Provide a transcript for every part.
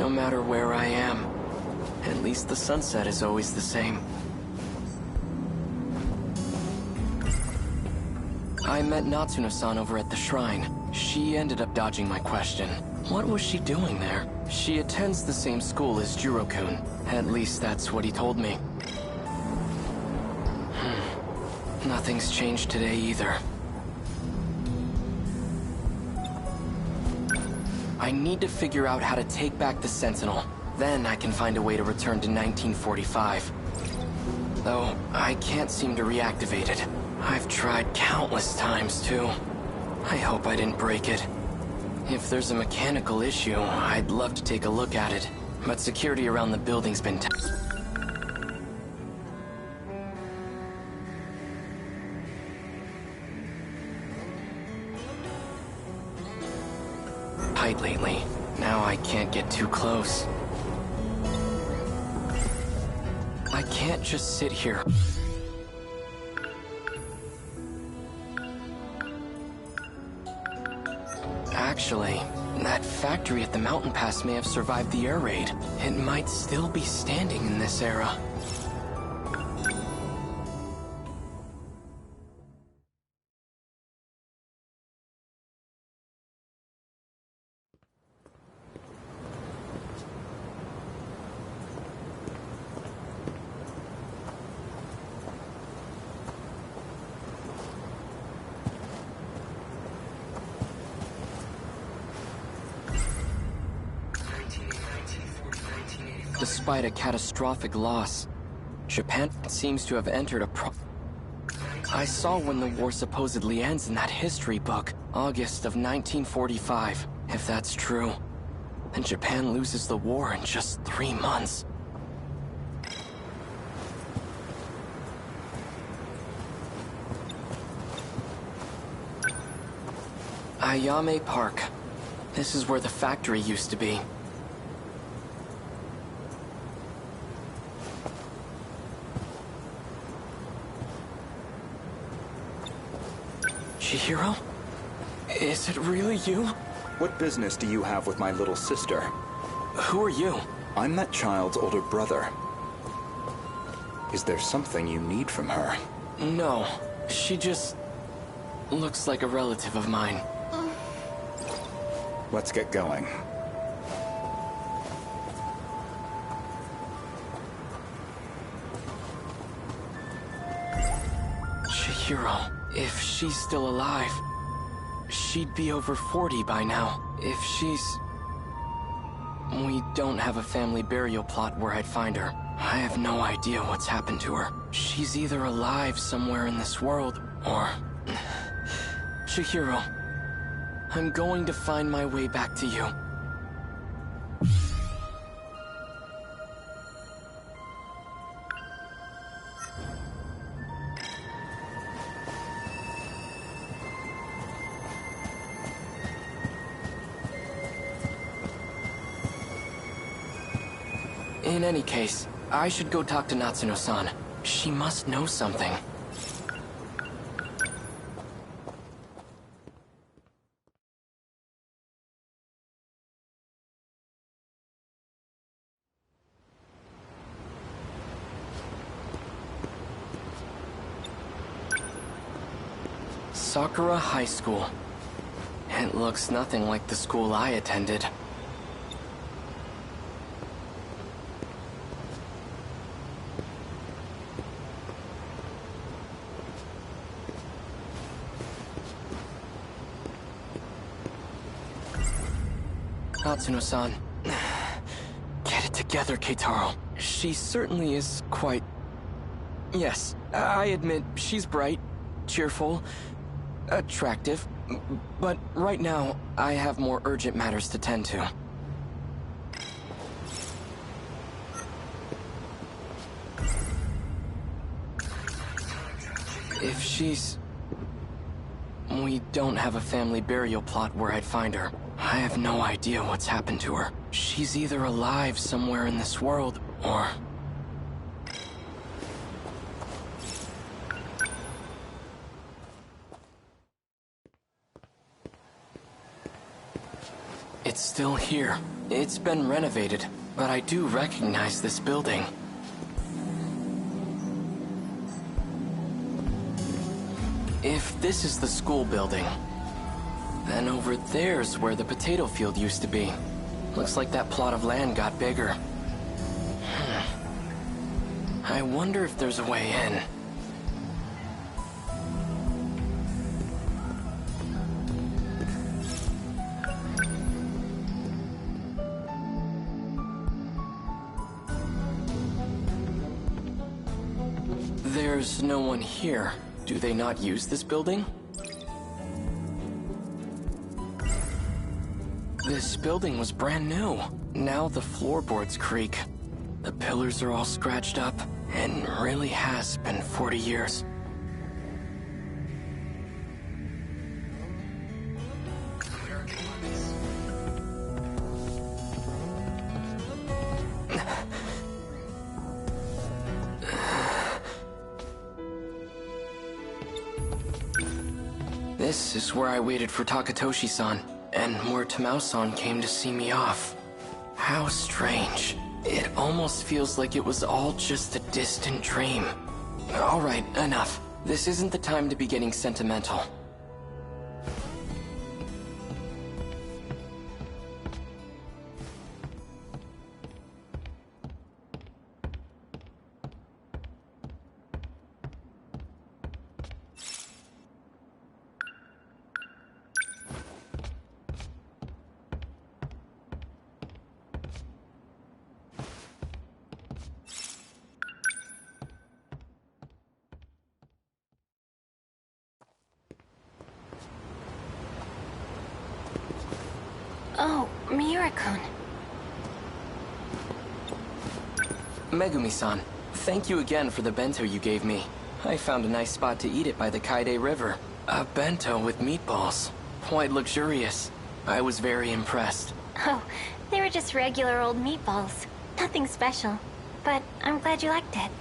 no matter where I am. At least the sunset is always the same. I met Natsuno-san over at the shrine. She ended up dodging my question. What was she doing there? She attends the same school as Jiro-kun. At least that's what he told me. Nothing's changed today either. I need to figure out how to take back the Sentinel. Then I can find a way to return to 1945. Though, I can't seem to reactivate it. I've tried countless times, too. I hope I didn't break it. If there's a mechanical issue, I'd love to take a look at it. But security around the building's been tight lately. Now I can't get too close. I can't just sit here. Actually, that factory at the mountain pass may have survived the air raid. It might still be standing in this era. Despite a catastrophic loss, Japan seems to have entered a I saw when the war supposedly ends in that history book, August of 1945. If that's true, then Japan loses the war in just 3 months. Ayame Park. This is where the factory used to be. Chihiro? Is it really you? What business do you have with my little sister? Who are you? I'm that child's older brother. Is there something you need from her? No. She just looks like a relative of mine. Let's get going. Chihiro. If she's still alive, she'd be over 40 by now. If she's... We don't have a family burial plot where I'd find her. I have no idea what's happened to her. She's either alive somewhere in this world, or... Chihiro, I'm going to find my way back to you. In any case, I should go talk to Natsuno-san. She must know something. Sakura High School. It looks nothing like the school I attended. Natsuno-san. Get it together, Keitaro. She certainly is quite... Yes, I admit, she's bright, cheerful, attractive, but right now, I have more urgent matters to tend to. If she's... We don't have a family burial plot where I'd find her. I have no idea what's happened to her. She's either alive somewhere in this world, or... It's still here. It's been renovated, but I do recognize this building. If this is the school building, then over there's where the potato field used to be. Looks like that plot of land got bigger. I wonder if there's a way in. There's no one here. Do they not use this building? This building was brand new. Now the floorboards creak. The pillars are all scratched up, and really has been 40 years. This is where I waited for Takatoshi-san, and where Tamao-san came to see me off. How strange. It almost feels like it was all just a distant dream. Alright, enough. This isn't the time to be getting sentimental. Oh, Miura-kun. Megumi-san, thank you again for the bento you gave me. I found a nice spot to eat it by the Kaide River. A bento with meatballs. Quite luxurious. I was very impressed. Oh, they were just regular old meatballs. Nothing special. But I'm glad you liked it.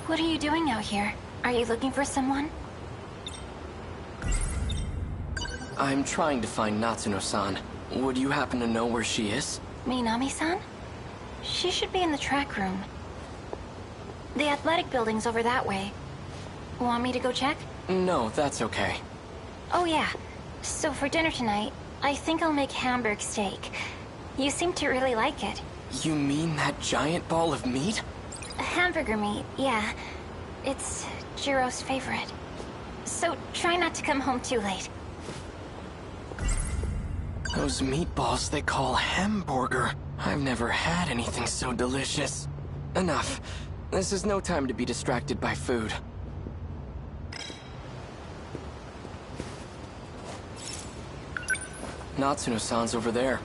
What are you doing out here? Are you looking for someone? I'm trying to find Natsuno-san. Would you happen to know where she is? Minami-san? She should be in the track room. The athletic building's over that way. Want me to go check? No, that's okay. Oh yeah. So for dinner tonight, I think I'll make Hamburg steak. You seem to really like it. You mean that giant ball of meat? Hamburger meat, yeah. It's Jiro's favorite. So try not to come home too late. Those meatballs they call hamburger. I've never had anything so delicious. Enough. This is no time to be distracted by food. Natsuno-san's over there.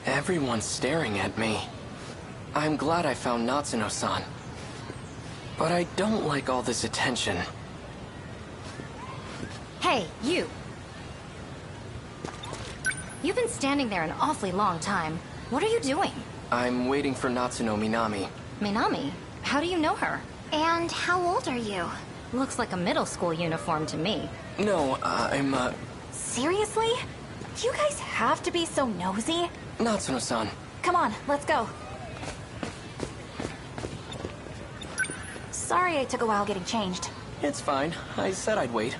Everyone's staring at me. I'm glad I found Natsuno-san. But I don't like all this attention. Hey, you! You've been standing there an awfully long time. What are you doing? I'm waiting for Natsuno Minami. Minami? How do you know her? And how old are you? Looks like a middle school uniform to me. No, I'm, Seriously? Do you guys have to be so nosy? Natsuno-san. Come on, let's go. Sorry I took a while getting changed. It's fine. I said I'd wait.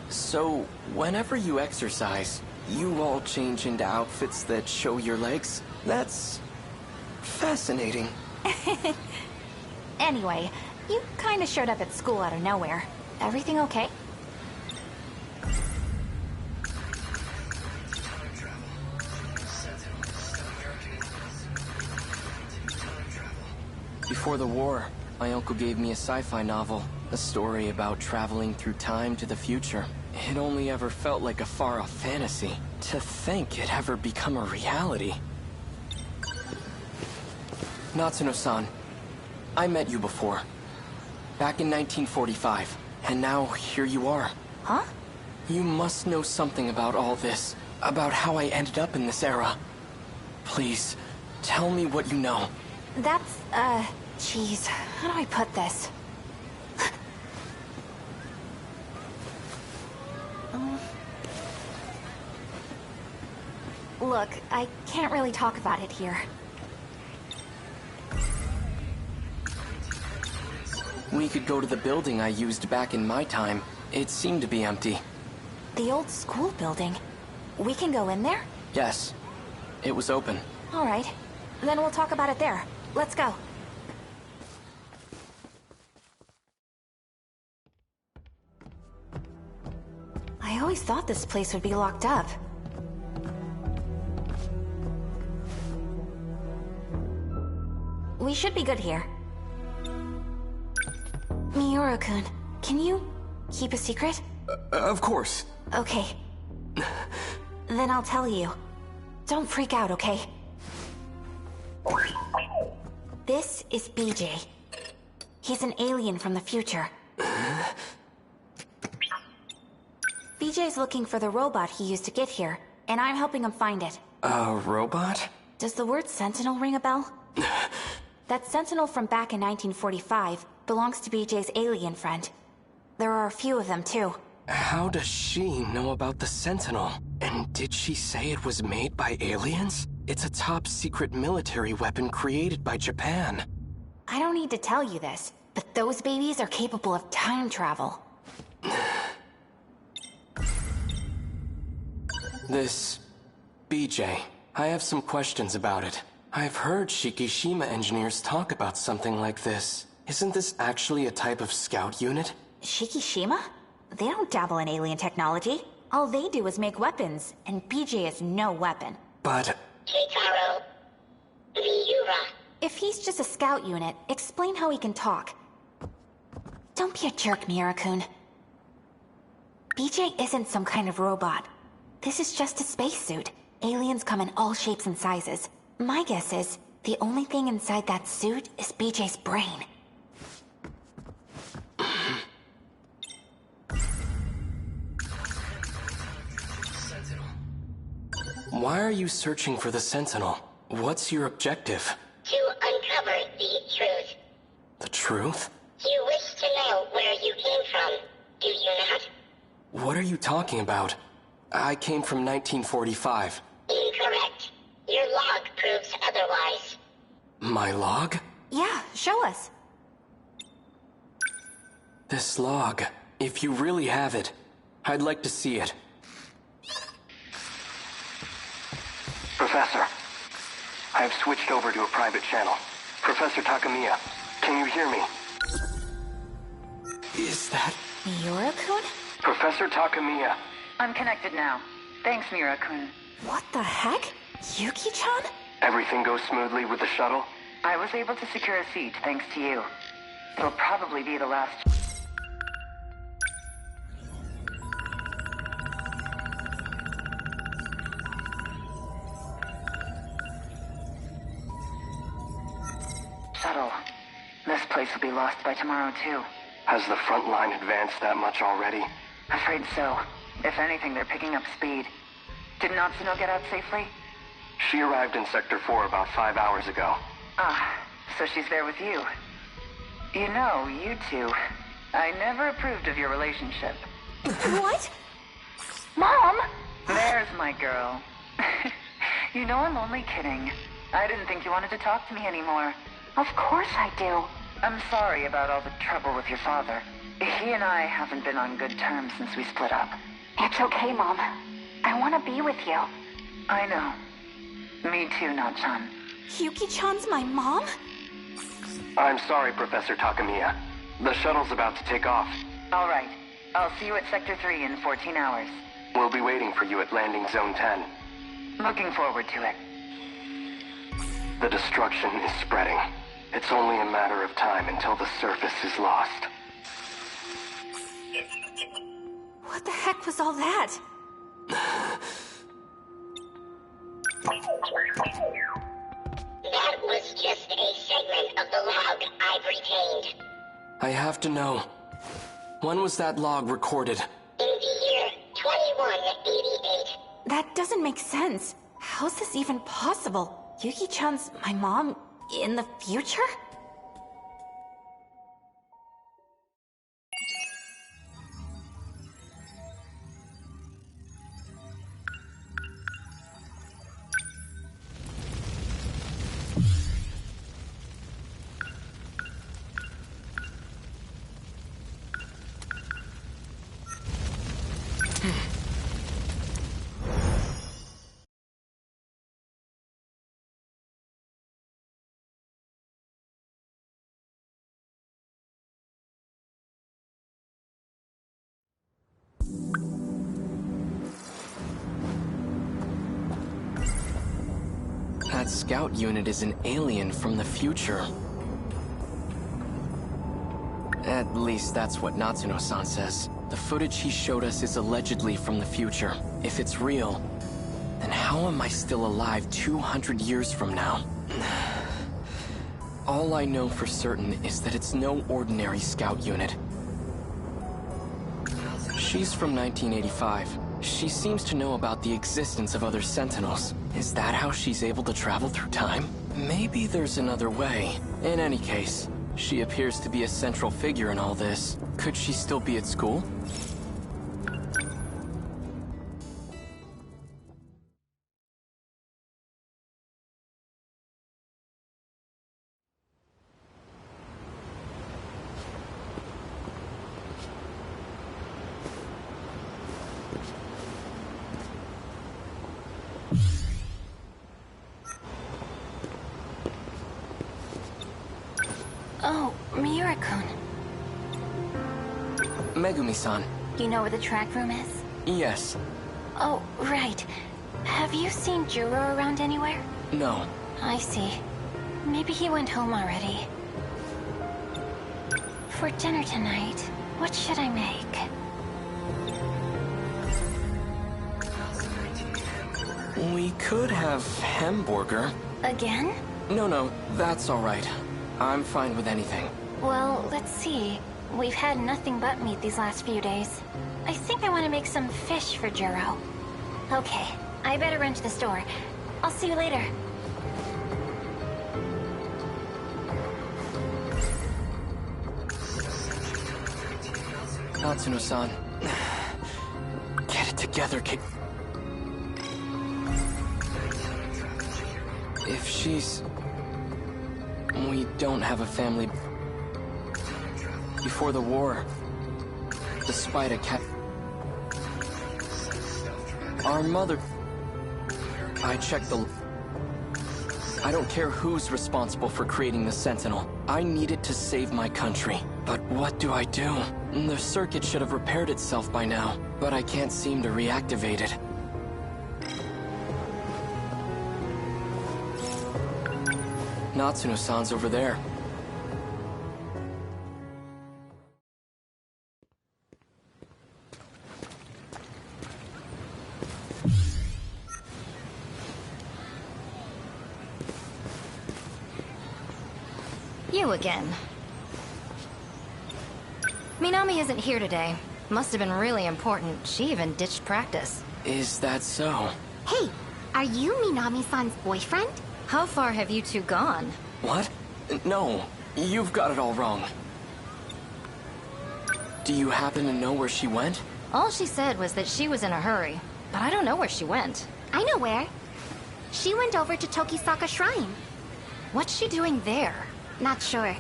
So, whenever you exercise, you all change into outfits that show your legs? That's fascinating. Anyway, you kinda showed up at school out of nowhere. Everything okay? Before the war, my uncle gave me a sci-fi novel, a story about traveling through time to the future. It only ever felt like a far-off fantasy. To think it ever become a reality. Natsuno-san, I met you before. Back in 1945, and now here you are. Huh? You must know something about all this, about how I ended up in this era. Please, tell me what you know. That's, Jeez, how do I put this? Look, I can't really talk about it here. We could go to the building I used back in my time. It seemed to be empty. The old school building. We can go in there? Yes. It was open. All right. Then we'll talk about it there. Let's go. I always thought this place would be locked up. We should be good here. Miura-kun, can you keep a secret? Of course. Okay. Then I'll tell you. Don't freak out, okay? This is BJ. He's an alien from the future. BJ's looking for the robot he used to get here, and I'm helping him find it. A robot? Does the word Sentinel ring a bell? That Sentinel from back in 1945 belongs to BJ's alien friend. There are a few of them, too. How does she know about the Sentinel? And did she say it was made by aliens? It's a top-secret military weapon created by Japan. I don't need to tell you this, but those babies are capable of time travel. This... BJ, I have some questions about it. I've heard Shikishima engineers talk about something like this. Isn't this actually a type of scout unit? Shikishima? They don't dabble in alien technology. All they do is make weapons, and BJ is no weapon. But... Keitaro. Miura. If he's just a scout unit, explain how he can talk. Don't be a jerk, Miura-kun. BJ isn't some kind of robot. This is just a spacesuit. Aliens come in all shapes and sizes. My guess is, the only thing inside that suit is BJ's brain. Why are you searching for the Sentinel? What's your objective? To uncover the truth. The truth? You wish to know where you came from, do you not? What are you talking about? I came from 1945. Incorrect. Your log proves otherwise. My log? Yeah, show us. This log. If you really have it, I'd like to see it. Professor, I have switched over to a private channel. Professor Takamiya, can you hear me? Is that... Miura-kun? Professor Takamiya. I'm connected now. Thanks, Miura-kun. What the heck? Yuki-chan? Everything goes smoothly with the shuttle? I was able to secure a seat thanks to you. It'll probably be the last... shuttle. This place will be lost by tomorrow, too. Has the front line advanced that much already? Afraid so. If anything, they're picking up speed. Did Natsuno get out safely? She arrived in Sector 4 about 5 hours ago. Ah, so she's there with you. You know, you two, I never approved of your relationship. What? Mom! There's my girl. You know I'm only kidding. I didn't think you wanted to talk to me anymore. Of course I do. I'm sorry about all the trouble with your father. He and I haven't been on good terms since we split up. It's okay, Mom. I want to be with you. I know. Me too, Natchan. Yuki-chan's my mom? I'm sorry, Professor Takamiya. The shuttle's about to take off. All right. I'll see you at Sector 3 in 14 hours. We'll be waiting for you at Landing Zone 10. Looking forward to it. The destruction is spreading. It's only a matter of time until the surface is lost. What the heck was all that? That was just a segment of the log I've retained. I have to know. When was that log recorded? In the year 2188. That doesn't make sense. How's this even possible? Yuki-chan's my mom in the future? that scout unit is an alien from the future. At least that's what Natsuno-san says. The footage he showed us is allegedly from the future. If it's real, then how am I still alive 200 years from now? All I know for certain is that it's no ordinary scout unit. She's from 1985. She seems to know about the existence of other Sentinels. Is that how she's able to travel through time? Maybe there's another way. In any case, she appears to be a central figure in all this. Could she still be at school? Oh, Miura-kun. Megumi-san. You know where the track room is? Yes. Oh, right. Have you seen Juro around anywhere? No. I see. Maybe he went home already. For dinner tonight, what should I make? We could have hamburger. Again? No, that's all right. I'm fine with anything. Well, let's see. We've had nothing but meat these last few days. I think I want to make some fish for Juro. Okay, I better run to the store. I'll see you later. Natsuno-san. Get it together, kid. If she's... We don't have a family. Before the war, despite a cat... Our mother... I checked the... I don't care who's responsible for creating the Sentinel. I needed to save my country. But what do I do? The circuit should have repaired itself by now, but I can't seem to reactivate it. Natsuno-san's over there. You again. Minami isn't here today. Must have been really important. She even ditched practice. Is that so? Hey, are you Minami-san's boyfriend? How far have you two gone? What? No, you've got it all wrong. Do you happen to know where she went? All she said was that she was in a hurry, but I don't know where she went. I know where. She went over to Tokisaka Shrine. What's she doing there? Not sure.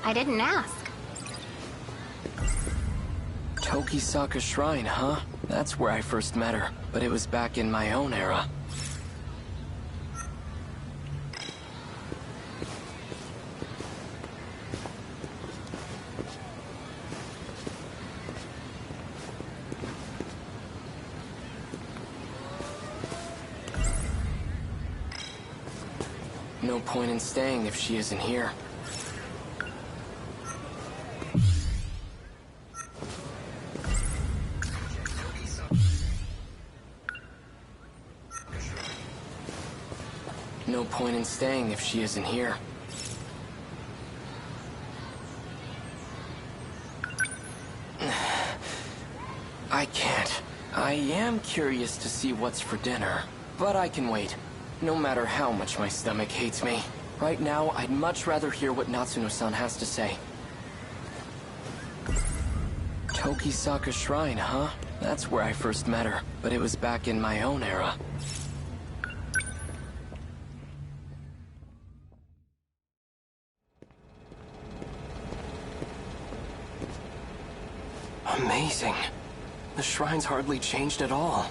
I didn't ask. Tokisaka Shrine, huh? That's where I first met her, but it was back in my own era. No point in staying if she isn't here. No point in staying if she isn't here. I can't. I am curious to see what's for dinner, but I can wait. No matter how much my stomach hates me. Right now, I'd much rather hear what Natsuno-san has to say. Tokisaka Shrine, huh? That's where I first met her, but it was back in my own era. Amazing. The shrine's hardly changed at all.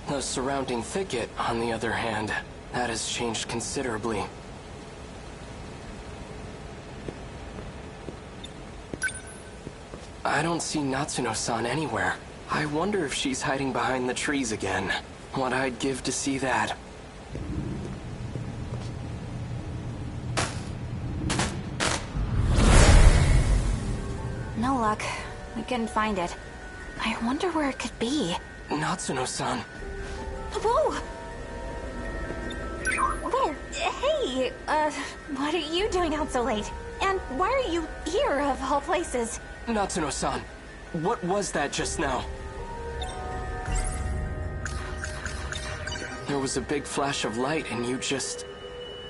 The surrounding thicket, on the other hand, that has changed considerably. I don't see Natsuno-san anywhere. I wonder if she's hiding behind the trees again. What I'd give to see that. No luck. We couldn't find it. I wonder where it could be. Natsuno-san. Whoa! Whoa, hey, what are you doing out so late? And why are you here, of all places? Natsuno-san, what was that just now? There was a big flash of light and you just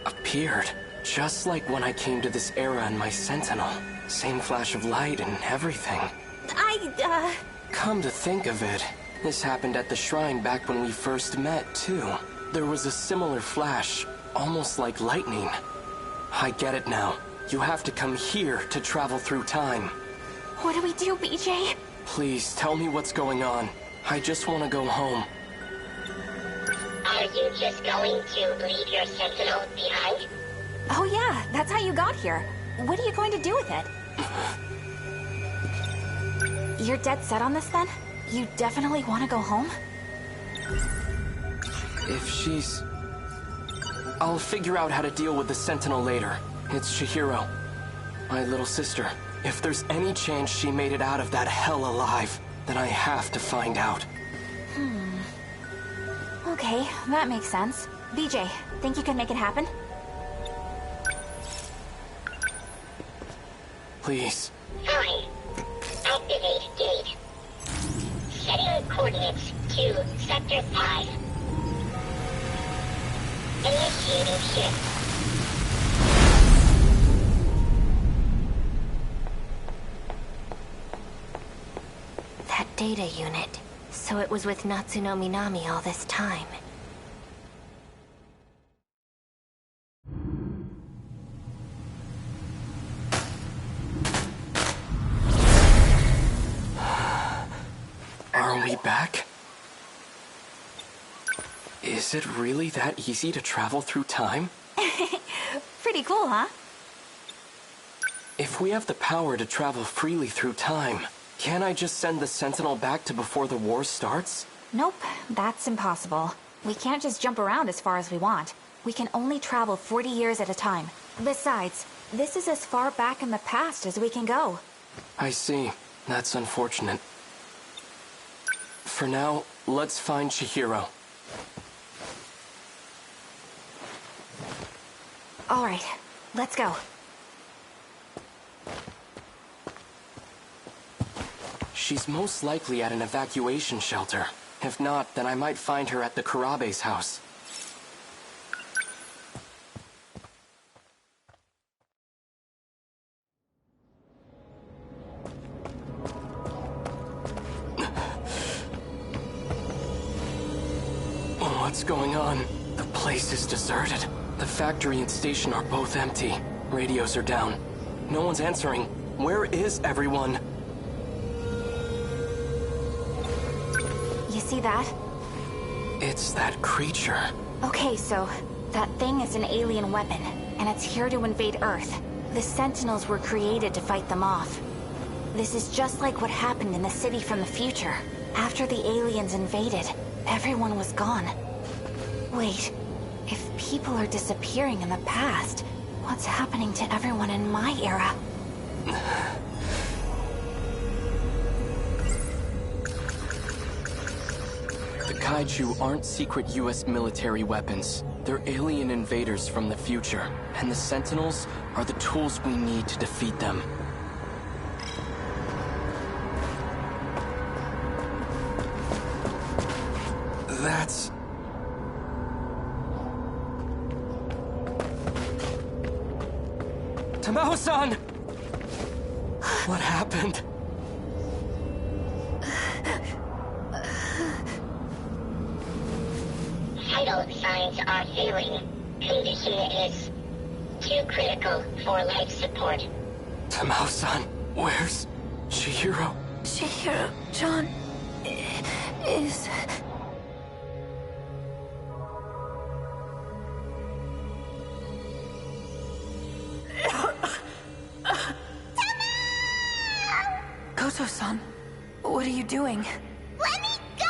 appeared. Just like when I came to this era in my Sentinel. Same flash of light and everything. Come to think of it, this happened at the shrine back when we first met, too. There was a similar flash, almost like lightning. I get it now. You have to come here to travel through time. What do we do, BJ? Please, tell me what's going on. I just want to go home. Are you just going to leave your Sentinel behind? Oh yeah, that's how you got here. What are you going to do with it? You're dead set on this then? You definitely want to go home? If she's... I'll figure out how to deal with the Sentinel later. It's Chihiro, my little sister. If there's any chance she made it out of that hell alive, then I have to find out. Okay, that makes sense. BJ, think you can make it happen? Please. Fine. Activate gate. Setting coordinates to Sector 5. Initiating shift. That data unit. So it was with Natsuno Minami all this time. Are we back? Is it really that easy to travel through time? Pretty cool, huh? If we have the power to travel freely through time, can't I just send the Sentinel back to before the war starts? Nope, that's impossible. We can't just jump around as far as we want. We can only travel 40 years at a time. Besides, this is as far back in the past as we can go. I see. That's unfortunate. For now, let's find Chihiro. All right, let's go. She's most likely at an evacuation shelter. If not, then I might find her at the Kurabe's house. What's going on? The place is deserted. The factory and station are both empty. Radios are down. No one's answering. Where is everyone? You see that? It's that creature. Okay, so that thing is an alien weapon, and it's here to invade Earth. The Sentinels were created to fight them off. This is just like what happened in the city from the future. After the aliens invaded, everyone was gone. Wait, if people are disappearing in the past, what's happening to everyone in my era? The Kaiju aren't secret US military weapons. They're alien invaders from the future, and the Sentinels are the tools we need to defeat them. That's... Tamao-san! What happened? Vital signs are failing. Condition is too critical for life support. Tamao-san, where's Chihiro? Chihiro-chan is... Goto-san, what are you doing? Let me go!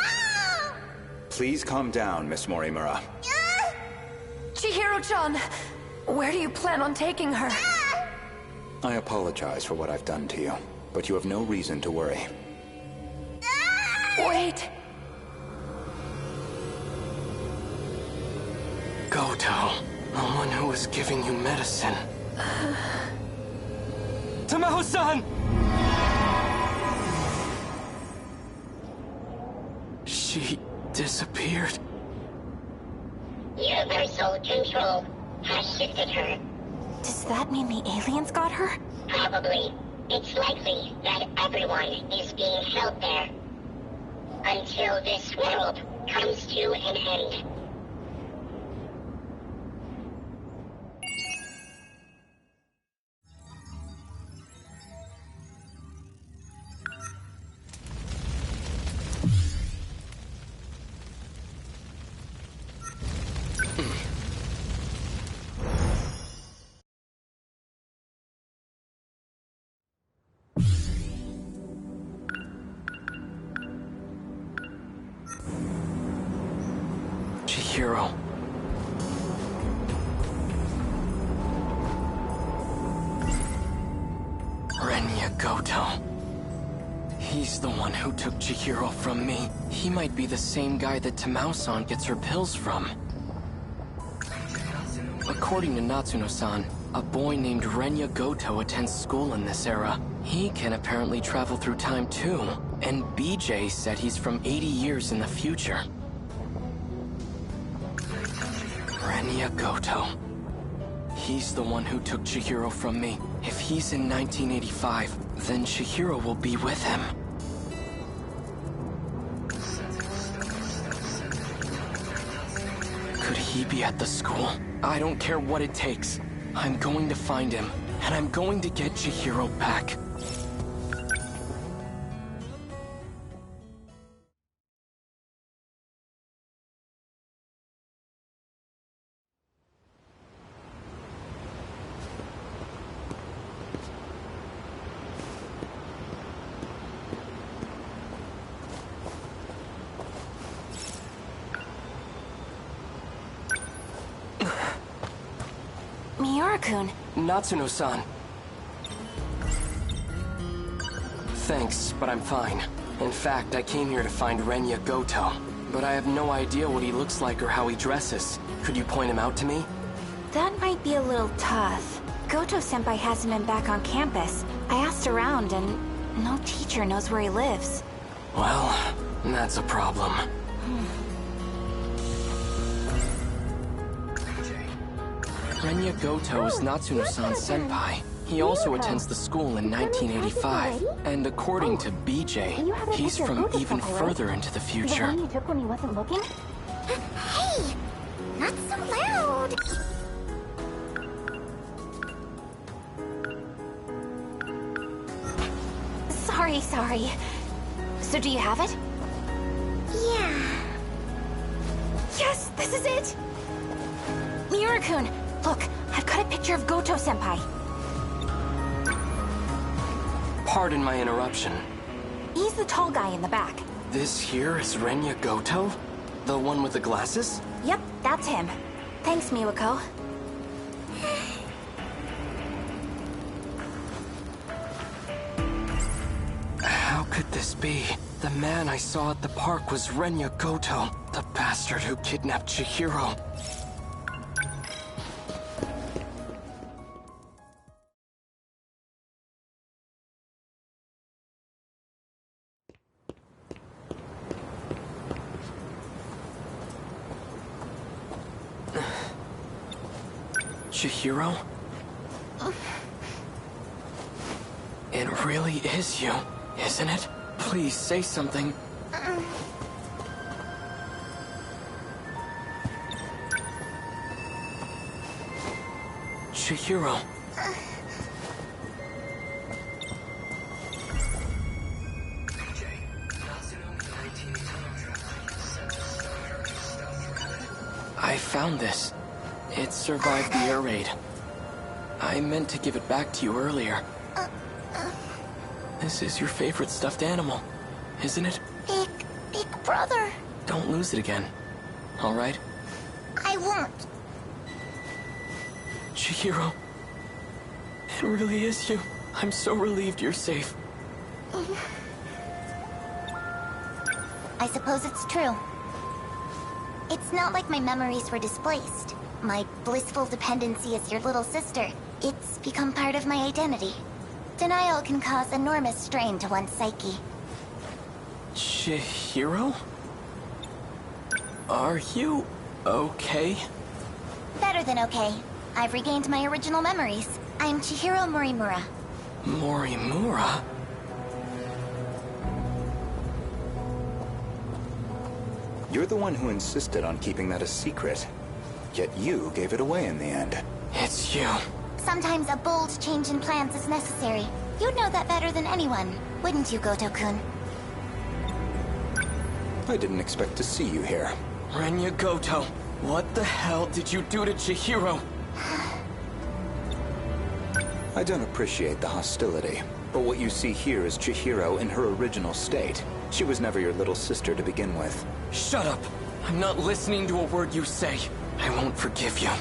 Please calm down, Miss Morimura. Chihiro-chan, where do you plan on taking her? I apologize for what I've done to you. but you have no reason to worry. Wait! Goto, the one who was giving you medicine. Tamao-san! She disappeared. Universal control has shifted her. Does that mean the aliens got her? Probably. It's likely that everyone is being held there. Until this world comes to an end. Chihiro. Renya Goto. He's the one who took Chihiro from me. He might be the same guy that Tamao-san gets her pills from. According to Natsuno-san, a boy named Renya Goto attends school in this era. He can apparently travel through time too, and BJ said he's from 80 years in the future. Renya Goto. He's the one who took Chihiro from me. If he's in 1985, then Chihiro will be with him. Could he be at the school? I don't care what it takes. I'm going to find him, and I'm going to get Chihiro back. Miura-kun. Natsuno-san. Thanks, but I'm fine. In fact, I came here to find Renya Goto. But I have no idea what he looks like or how he dresses. Could you point him out to me? That might be a little tough. Goto-senpai hasn't been back on campus. I asked around, and no teacher knows where he lives. Well, that's a problem. Renya Goto is Natsuno-san's senpai. He also attends the school in 1985. And according to BJ, he's from even further into the future. The one you took when he wasn't looking? Hey! Not so loud! Sorry. So do you have it? Yeah. Yes, this is it! Miura-kun, look, I've got a picture of Goto-senpai. Pardon my interruption. He's the tall guy in the back. This here is Renya Goto? The one with the glasses? Yep, that's him. Thanks, Miwako. How could this be? The man I saw at the park was Renya Goto, the bastard who kidnapped Chihiro. Chihiro? It really is you, isn't it? Please say something. Chihiro. I found this. It survived the air raid. I meant to give it back to you earlier. This is your favorite stuffed animal, isn't it? Big brother. Don't lose it again, all right? I won't. Chihiro, it really is you. I'm so relieved you're safe. I suppose it's true. It's not like my memories were displaced. My blissful dependency as your little sister. It's become part of my identity. Denial can cause enormous strain to one's psyche. Chihiro? Are you okay? Better than okay. I've regained my original memories. I'm Chihiro Morimura. Morimura? You're the one who insisted on keeping that a secret. Yet you gave it away in the end. It's you. Sometimes a bold change in plans is necessary. You'd know that better than anyone, wouldn't you, Goto-kun? I didn't expect to see you here. Renya Goto, what the hell did you do to Chihiro? I don't appreciate the hostility, but what you see here is Chihiro in her original state. She was never your little sister to begin with. Shut up! I'm not listening to a word you say. I won't forgive you.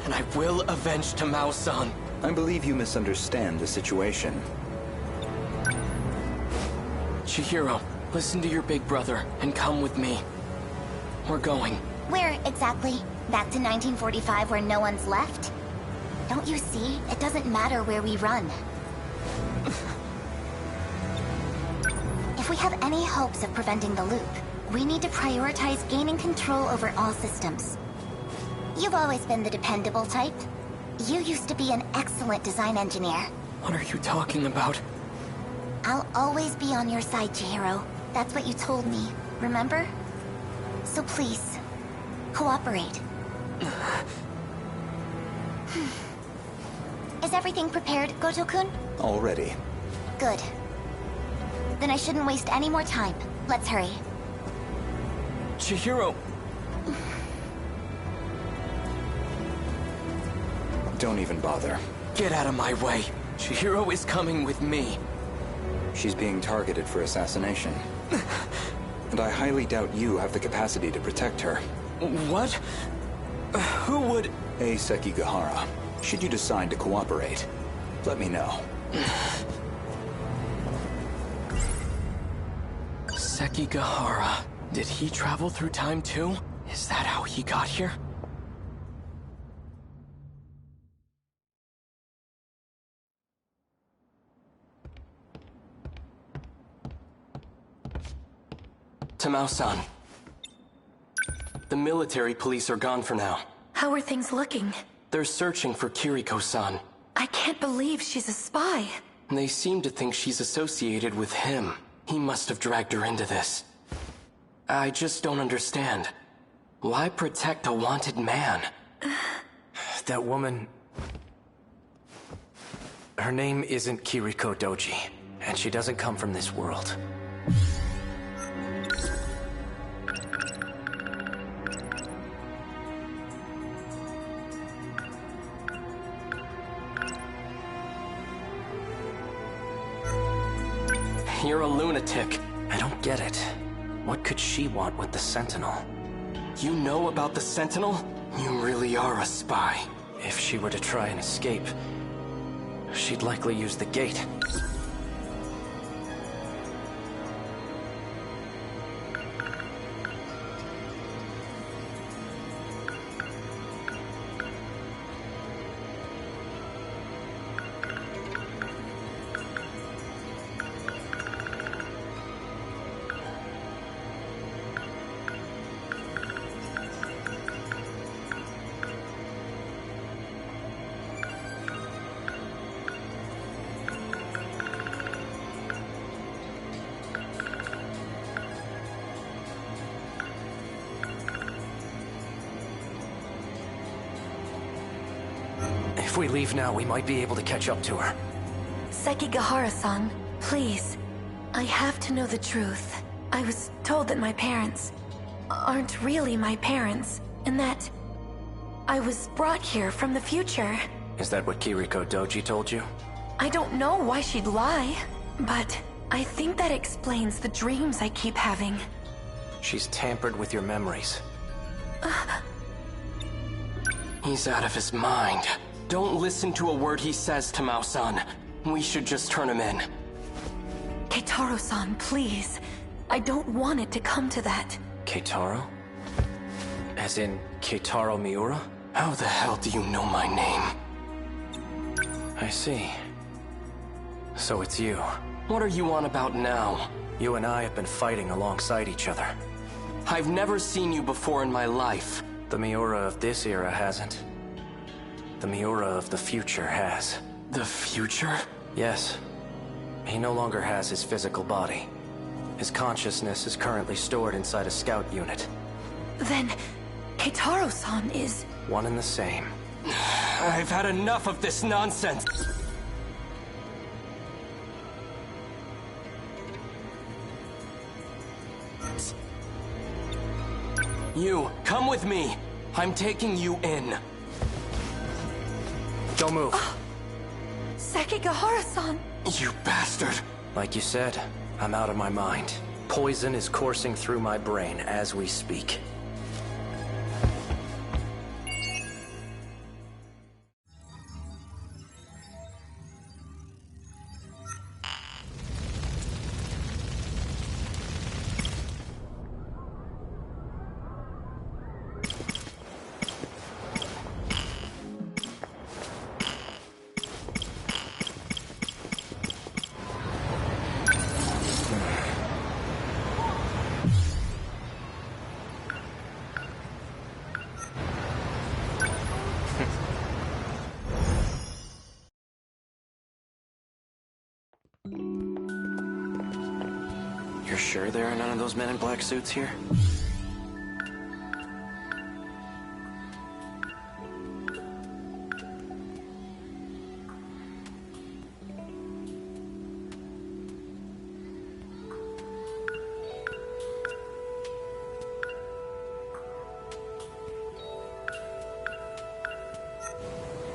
And I will avenge Tamao-san. I believe you misunderstand the situation. Chihiro, listen to your big brother and come with me. We're going. Where exactly? Back to 1945 where no one's left? Don't you see? It doesn't matter where we run. If we have any hopes of preventing the loop, we need to prioritize gaining control over all systems. You've always been the dependable type. You used to be an excellent design engineer. What are you talking about? I'll always be on your side, Chihiro. That's what you told me, remember? So please, cooperate. Is everything prepared, Goto-kun? Already. Good. Then I shouldn't waste any more time. Let's hurry. Chihiro! Don't even bother. Get out of my way. Chihiro is coming with me. She's being targeted for assassination. And I highly doubt you have the capacity to protect her. What? Who would... Ei Sekigahara. Should you decide to cooperate, let me know. Sekigahara. Did he travel through time too? Is that how he got here? Tamao-san. The military police are gone for now. How are things looking? They're searching for Kiriko-san. I can't believe she's a spy. They seem to think she's associated with him. He must have dragged her into this. I just don't understand. Why protect a wanted man? That woman... Her name isn't Kiriko Doji, and she doesn't come from this world. You're a lunatic. I don't get it. What could she want with the Sentinel? You know about the Sentinel? You really are a spy. If she were to try and escape, she'd likely use the gate. If we leave now, we might be able to catch up to her. Sekigahara-san, please. I have to know the truth. I was told that my parents aren't really my parents, and that I was brought here from the future. Is that what Kiriko Doji told you? I don't know why she'd lie, but I think that explains the dreams I keep having. She's tampered with your memories. He's out of his mind. Don't listen to a word he says, Tamao-san. We should just turn him in. Keitaro-san, please. I don't want it to come to that. Keitaro? As in Keitaro Miura? How the hell do you know my name? I see. So it's you. What are you on about now? You and I have been fighting alongside each other. I've never seen you before in my life. The Miura of this era hasn't. The Miura of the future has. The future? Yes. He no longer has his physical body. His consciousness is currently stored inside a scout unit. Then, Keitaro-san is... One and the same. I've had enough of this nonsense. You, come with me. I'm taking you in. Don't move. Sekigahara-san! You bastard. Like you said, I'm out of my mind. Poison is coursing through my brain as we speak. You're sure there are none of those men in black suits here?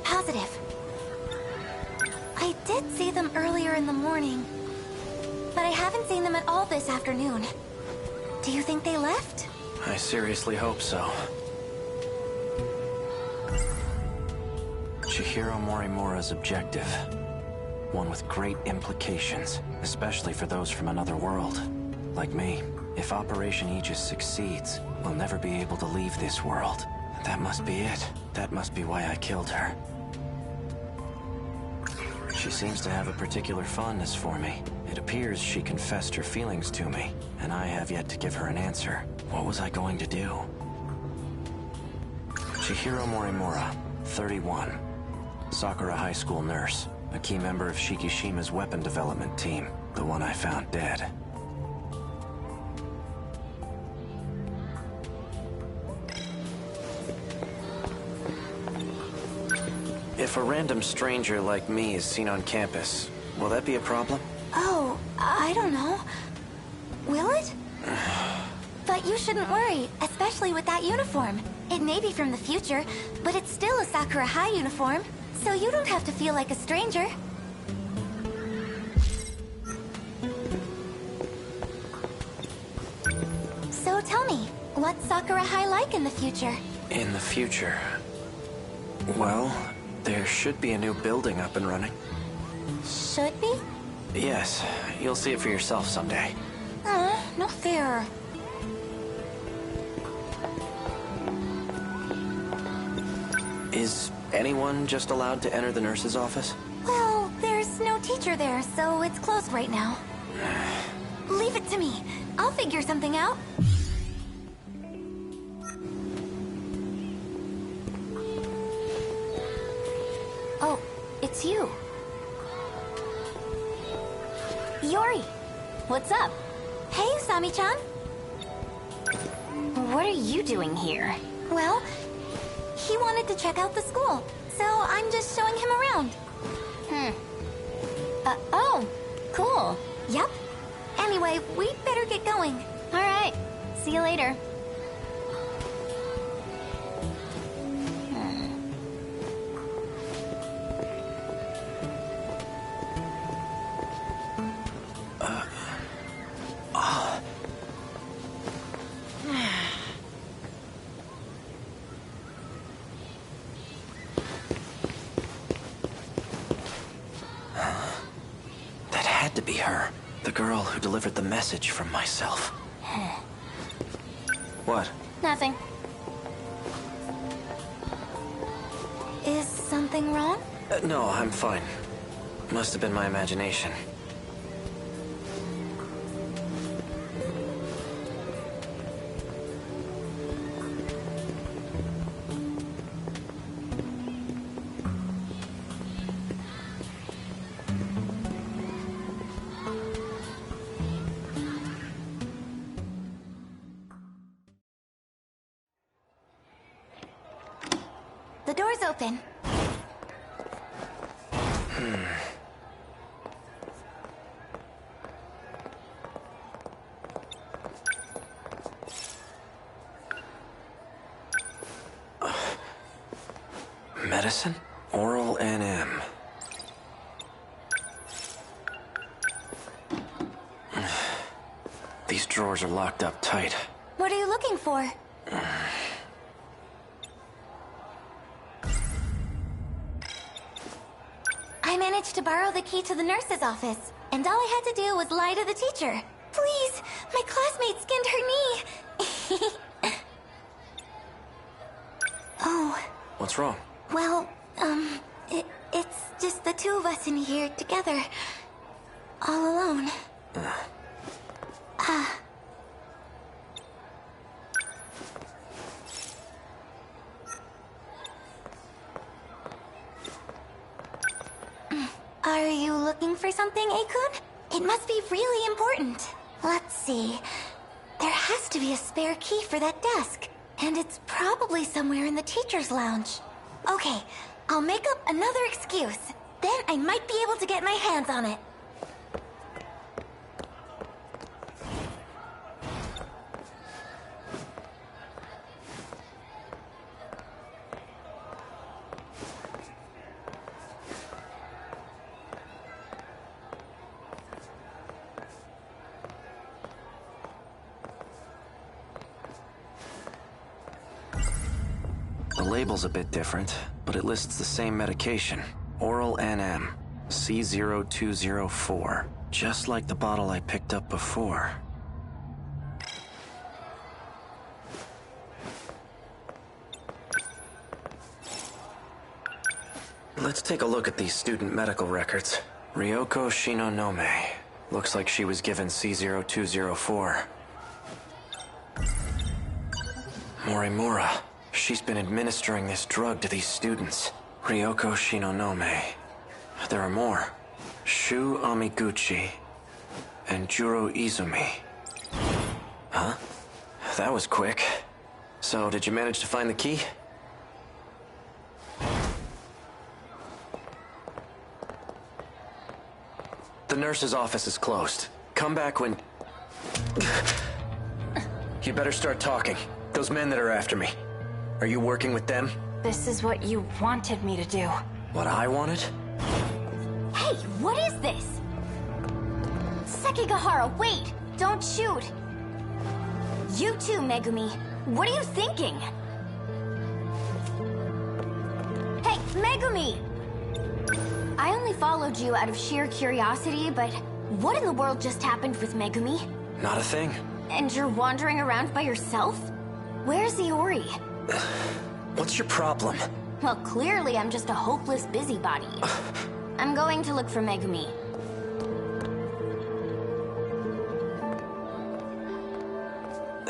Positive. I did see them earlier in the morning. But I haven't seen them at all this afternoon. Do you think they left? I seriously hope so. Chihiro Morimura's objective. One with great implications, especially for those from another world. Like me. If Operation Aegis succeeds, we'll never be able to leave this world. That must be it. That must be why I killed her. She seems to have a particular fondness for me. It appears she confessed her feelings to me, and I have yet to give her an answer. What was I going to do? Chihiro Morimura, 31. Sakura High School nurse. A key member of Shikishima's weapon development team. The one I found dead. If a random stranger like me is seen on campus, will that be a problem? Oh, I don't know. Will it? But you shouldn't worry, especially with that uniform. It may be from the future, but it's still a Sakura High uniform, so you don't have to feel like a stranger. So tell me, what's Sakura High like in the future? In the future? Well, there should be a new building up and running. Should be? Yes, you'll see it for yourself someday. No fair. Is anyone just allowed to enter the nurse's office? Well, there's no teacher there, so it's closed right now. Leave it to me. I'll figure something out. Oh, it's you. Yori, what's up? Hey, Usami-chan. What are you doing here? Well, he wanted to check out the school, so I'm just showing him around. Oh, cool. Yep. Anyway, we'd better get going. All right. See you later. That had to be her. The girl who delivered the message from myself. What? Nothing. Is something wrong? No, I'm fine. Must have been my imagination. The door's open. Medicine? Oral NM. These drawers are locked up tight. What are you looking for? I managed to borrow the key to the nurse's office, and all I had to do was lie to the teacher. Please, my classmate skinned her knee. Oh. What's wrong? Well, it's just the two of us in here together. All alone. Are you looking for something, Akun? It must be really important. Let's see. There has to be a spare key for that desk. And it's probably somewhere in the teacher's lounge. Okay, I'll make up another excuse. Then I might be able to get my hands on it. The label's a bit different, but it lists the same medication. Oral NM, C0204. Just like the bottle I picked up before. Let's take a look at these student medical records. Ryoko Shinonome. Looks like she was given C0204. Morimura. She's been administering this drug to these students. Ryoko Shinonome. There are more. Shu Amiguchi and Juro Izumi. Huh? That was quick. So, did you manage to find the key? The nurse's office is closed. Come back when... You better start talking. Those men that are after me. Are you working with them? This is what you wanted me to do. What I wanted? Hey, what is this? Sekigahara, wait! Don't shoot! You too, Megumi. What are you thinking? Hey, Megumi! I only followed you out of sheer curiosity, but what in the world just happened with Megumi? Not a thing. And you're wandering around by yourself? Where's Iori? What's your problem? Well, clearly I'm just a hopeless busybody. I'm going to look for Megumi.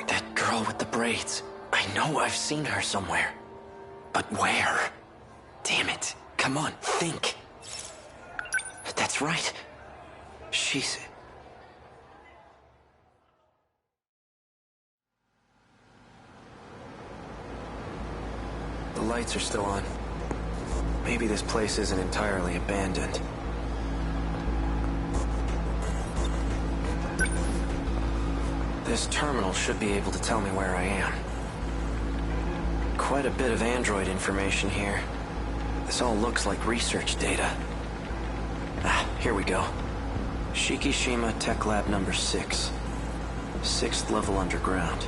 That girl with the braids. I know I've seen her somewhere. But where? Damn it. Come on, think. That's right. She's... The lights are still on. Maybe this place isn't entirely abandoned. This terminal should be able to tell me where I am. Quite a bit of android information here. This all looks like research data. Here we go. Shikishima Tech Lab number 6. 6th level underground.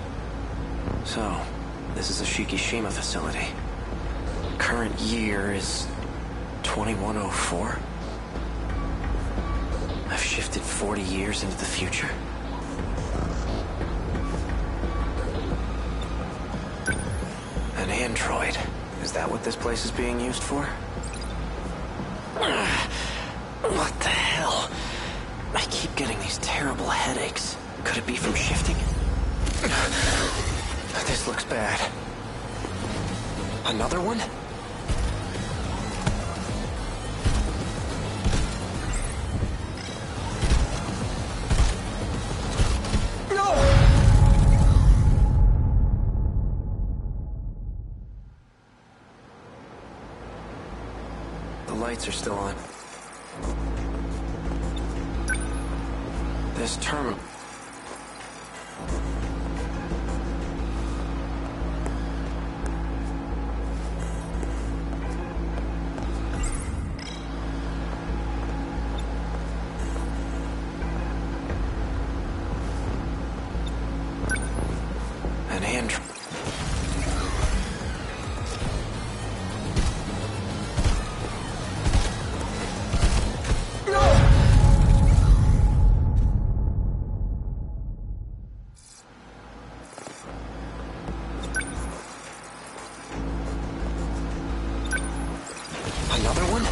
So, this is a Shikishima facility. Current year is 2104. I I've shifted 40 years into the future. An android. Is that what this place is being used for? What the hell? I keep getting these terrible headaches. Could it be from shifting? This looks bad. Another one? The lights are still on. This terminal. An android. Another one?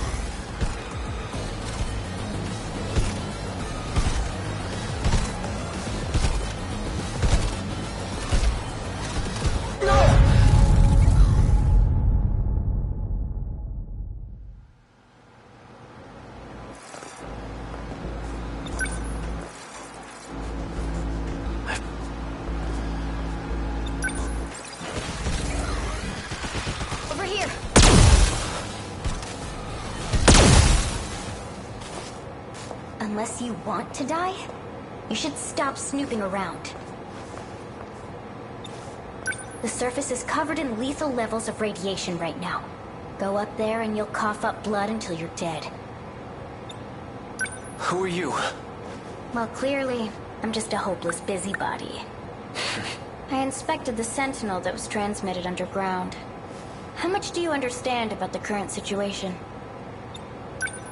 Over here! Unless you want to die, you should stop snooping around. The surface is covered in lethal levels of radiation right now. Go up there and you'll cough up blood until you're dead. Who are you? Well, clearly, I'm just a hopeless busybody. I inspected the Sentinel that was transmitted underground. How much do you understand about the current situation?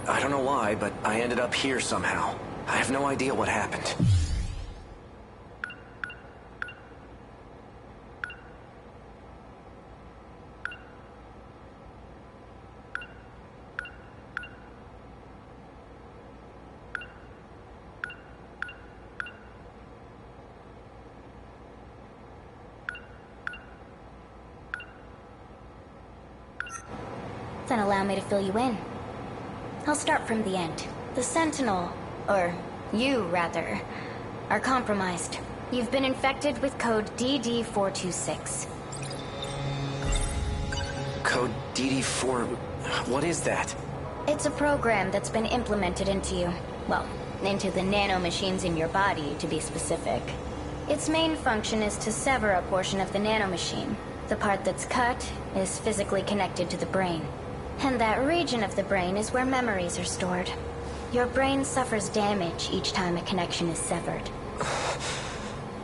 I don't know why, but I ended up here somehow. I have no idea what happened. Then allow me to fill you in. I'll start from the end. The Sentinel, or you rather, are compromised. You've been infected with code DD426. Code DD4... What is that? It's a program that's been implemented into you. Well, into the nanomachines in your body, to be specific. Its main function is to sever a portion of the nanomachine. The part that's cut is physically connected to the brain. And that region of the brain is where memories are stored. Your brain suffers damage each time a connection is severed.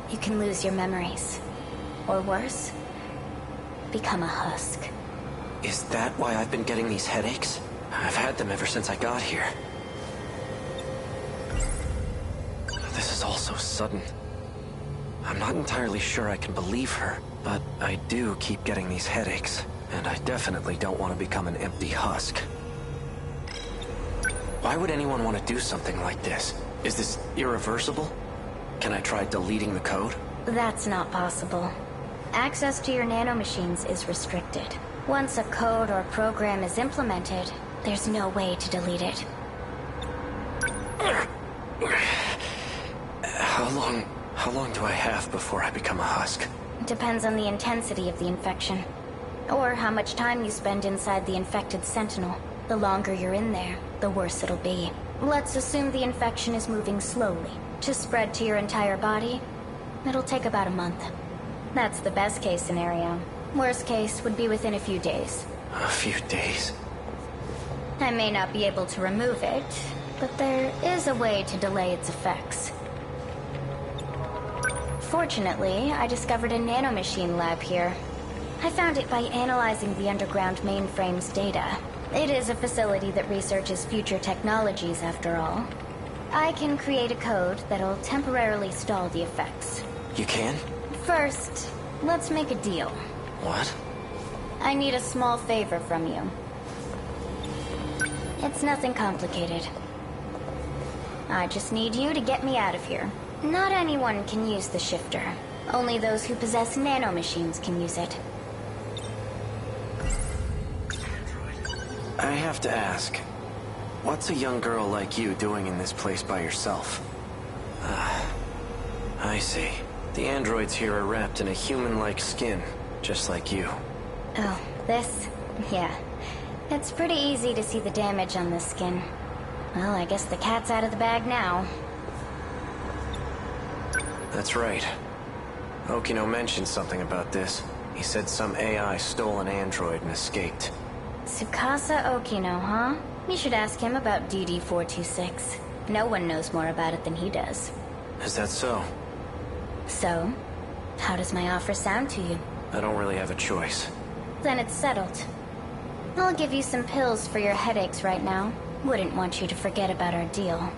You can lose your memories. Or worse, become a husk. Is that why I've been getting these headaches? I've had them ever since I got here. This is all so sudden. I'm not entirely sure I can believe her, but I do keep getting these headaches. And I definitely don't want to become an empty husk. Why would anyone want to do something like this? Is this irreversible? Can I try deleting the code? That's not possible. Access to your nanomachines is restricted. Once a code or program is implemented, there's no way to delete it. How long do I have before I become a husk? It depends on the intensity of the infection. Or how much time you spend inside the infected Sentinel. The longer you're in there, the worse it'll be. Let's assume the infection is moving slowly. To spread to your entire body, it'll take about a month. That's the best case scenario. Worst case would be within a few days. A few days? I may not be able to remove it, but there is a way to delay its effects. Fortunately, I discovered a nanomachine lab here. I found it by analyzing the underground mainframe's data. It is a facility that researches future technologies, after all. I can create a code that'll temporarily stall the effects. You can? First, let's make a deal. What? I need a small favor from you. It's nothing complicated. I just need you to get me out of here. Not anyone can use the shifter. Only those who possess nanomachines can use it. I have to ask, what's a young girl like you doing in this place by yourself? I see. The androids here are wrapped in a human-like skin, just like you. Oh, this? Yeah. It's pretty easy to see the damage on this skin. Well, I guess the cat's out of the bag now. That's right. Okino mentioned something about this. He said some AI stole an android and escaped. Tsukasa Okino, huh? You should ask him about DD-426. No one knows more about it than he does. Is that so? So? How does my offer sound to you? I don't really have a choice. Then it's settled. I'll give you some pills for your headaches right now. Wouldn't want you to forget about our deal.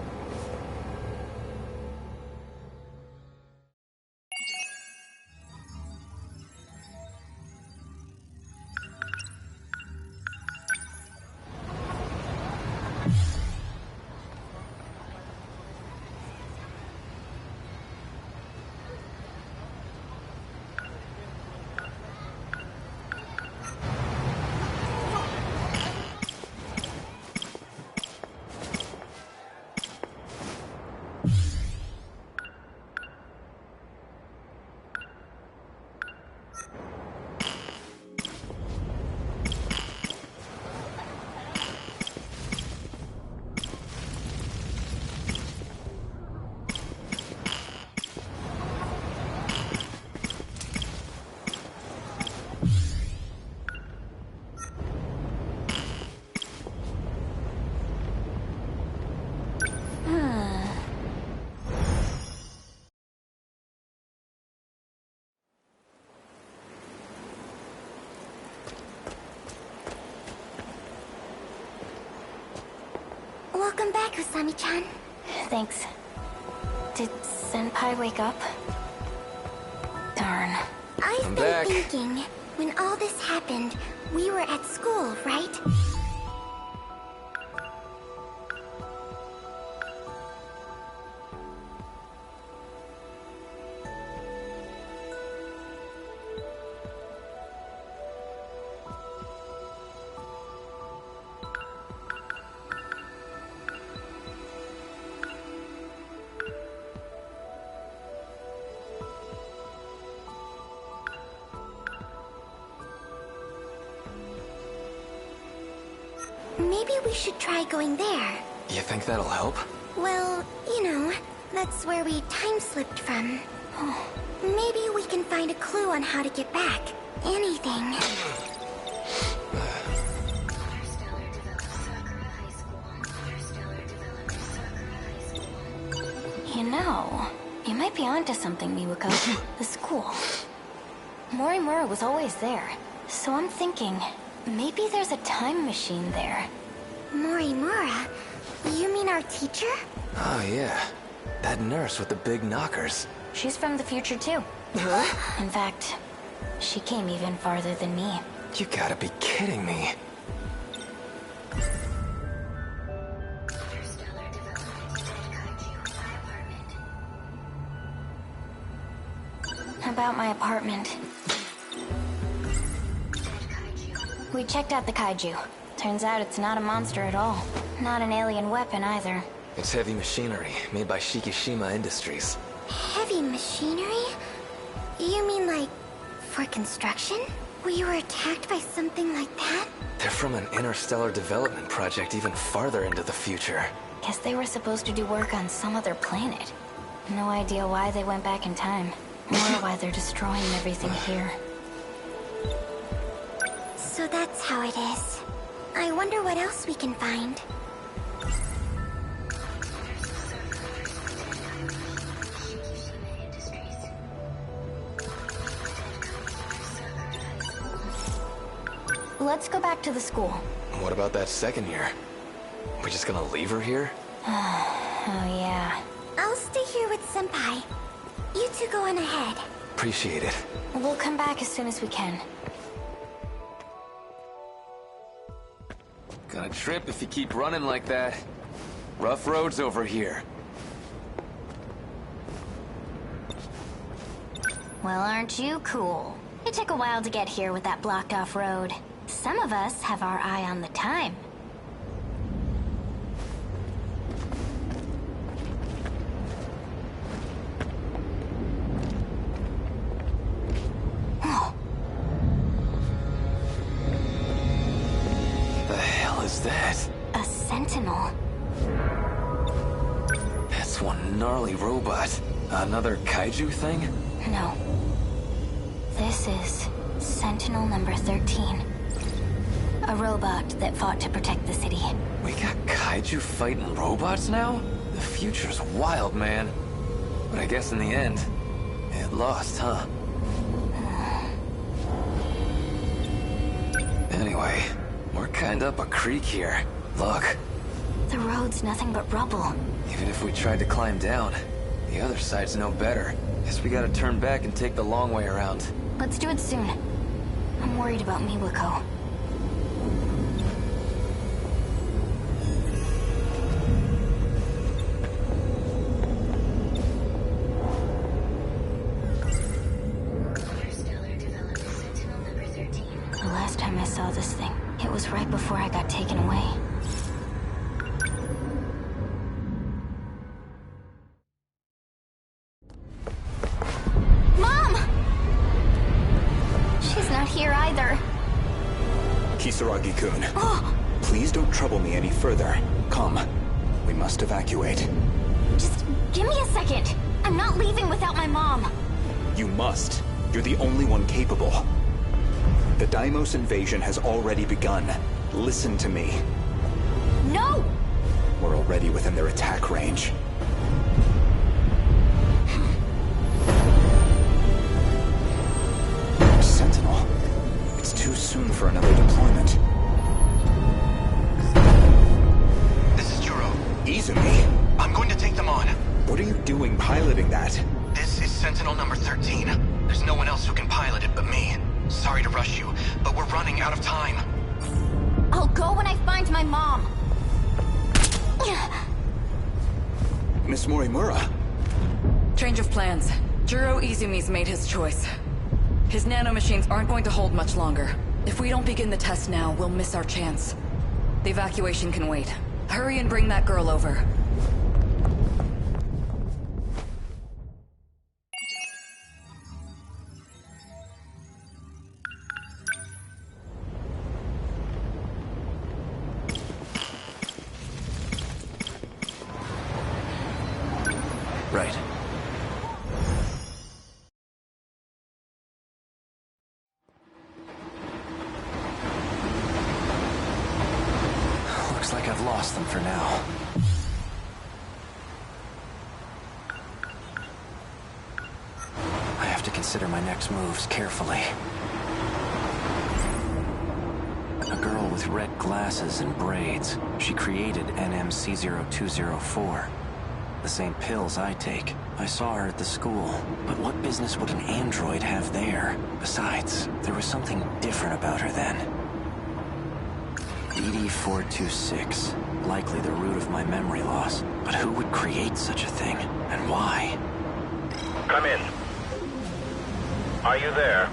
Welcome back, Usami-chan. Thanks. Did Senpai wake up? Darn. I've been thinking, when all this happened, we were at school, right? Maybe we should try going there. You think that'll help? Well, you know, that's where we time-slipped from. Maybe we can find a clue on how to get back. Anything. You know, you might be onto something, Miwako. The school. Morimura was always there. So I'm thinking, maybe there's a time machine there. Morimura? You mean our teacher? Oh, yeah. That nurse with the big knockers. She's from the future, too. In fact, she came even farther than me. You gotta be kidding me. About my apartment. We checked out the kaiju. Turns out it's not a monster at all. Not an alien weapon either. It's heavy machinery made by Shikishima Industries. Heavy machinery? You mean like, for construction? We were attacked by something like that? They're from an interstellar development project even farther into the future. Guess they were supposed to do work on some other planet. No idea why they went back in time. Or why they're destroying everything here. So that's how it is. I wonder what else we can find. Let's go back to the school. What about that second year? We just gonna leave her here? Oh, yeah. I'll stay here with Senpai. You two go on ahead. Appreciate it. We'll come back as soon as we can. Gonna trip if you keep running like that. Rough roads over here. Well, aren't you cool? It took a while to get here with that blocked off road. Some of us have our eye on the time. The hell is that? A sentinel. That's one gnarly robot. Another kaiju thing? No. This is Sentinel number 13. A robot that fought to protect the city. We got kaiju fighting robots now? The future's wild, man. But I guess in the end, it lost, huh? Anyway, we're kinda up a creek here. Look. The road's nothing but rubble. Even if we tried to climb down, the other side's no better. Guess we gotta turn back and take the long way around. Let's do it soon. I'm worried about Miwako. The last time I saw this thing, it was right before I got taken away. Mom! She's not here either. Kisaragi-kun, please don't trouble me any further. Come. We must evacuate. Just give me a second. I'm not leaving without my mom. You must. You're the only one capable. The Deimos invasion has already begun. Listen to me. No! We're already within their attack range. Sentinel. It's too soon for another deployment. This is Juro. Izumi? I'm going to take them on. What are you doing piloting that? This is Sentinel number 13. There's no one else who can pilot it but me. Sorry to rush you, but we're running out of time. I'll go when I find my mom. Miss Morimura? Change of plans. Juro Izumi's made his choice. His nanomachines aren't going to hold much longer. If we don't begin the test now, we'll miss our chance. The evacuation can wait. Hurry and bring that girl over. Right. Looks like I've lost them for now. I have to consider my next moves carefully. A girl with red glasses and braids. She created NMC-0204. The same pills I take. I saw her at the school. But what business would an android have there? Besides, there was something different about her then. ED-426. Likely the root of my memory loss. But who would create such a thing? And why? Come in. Are you there?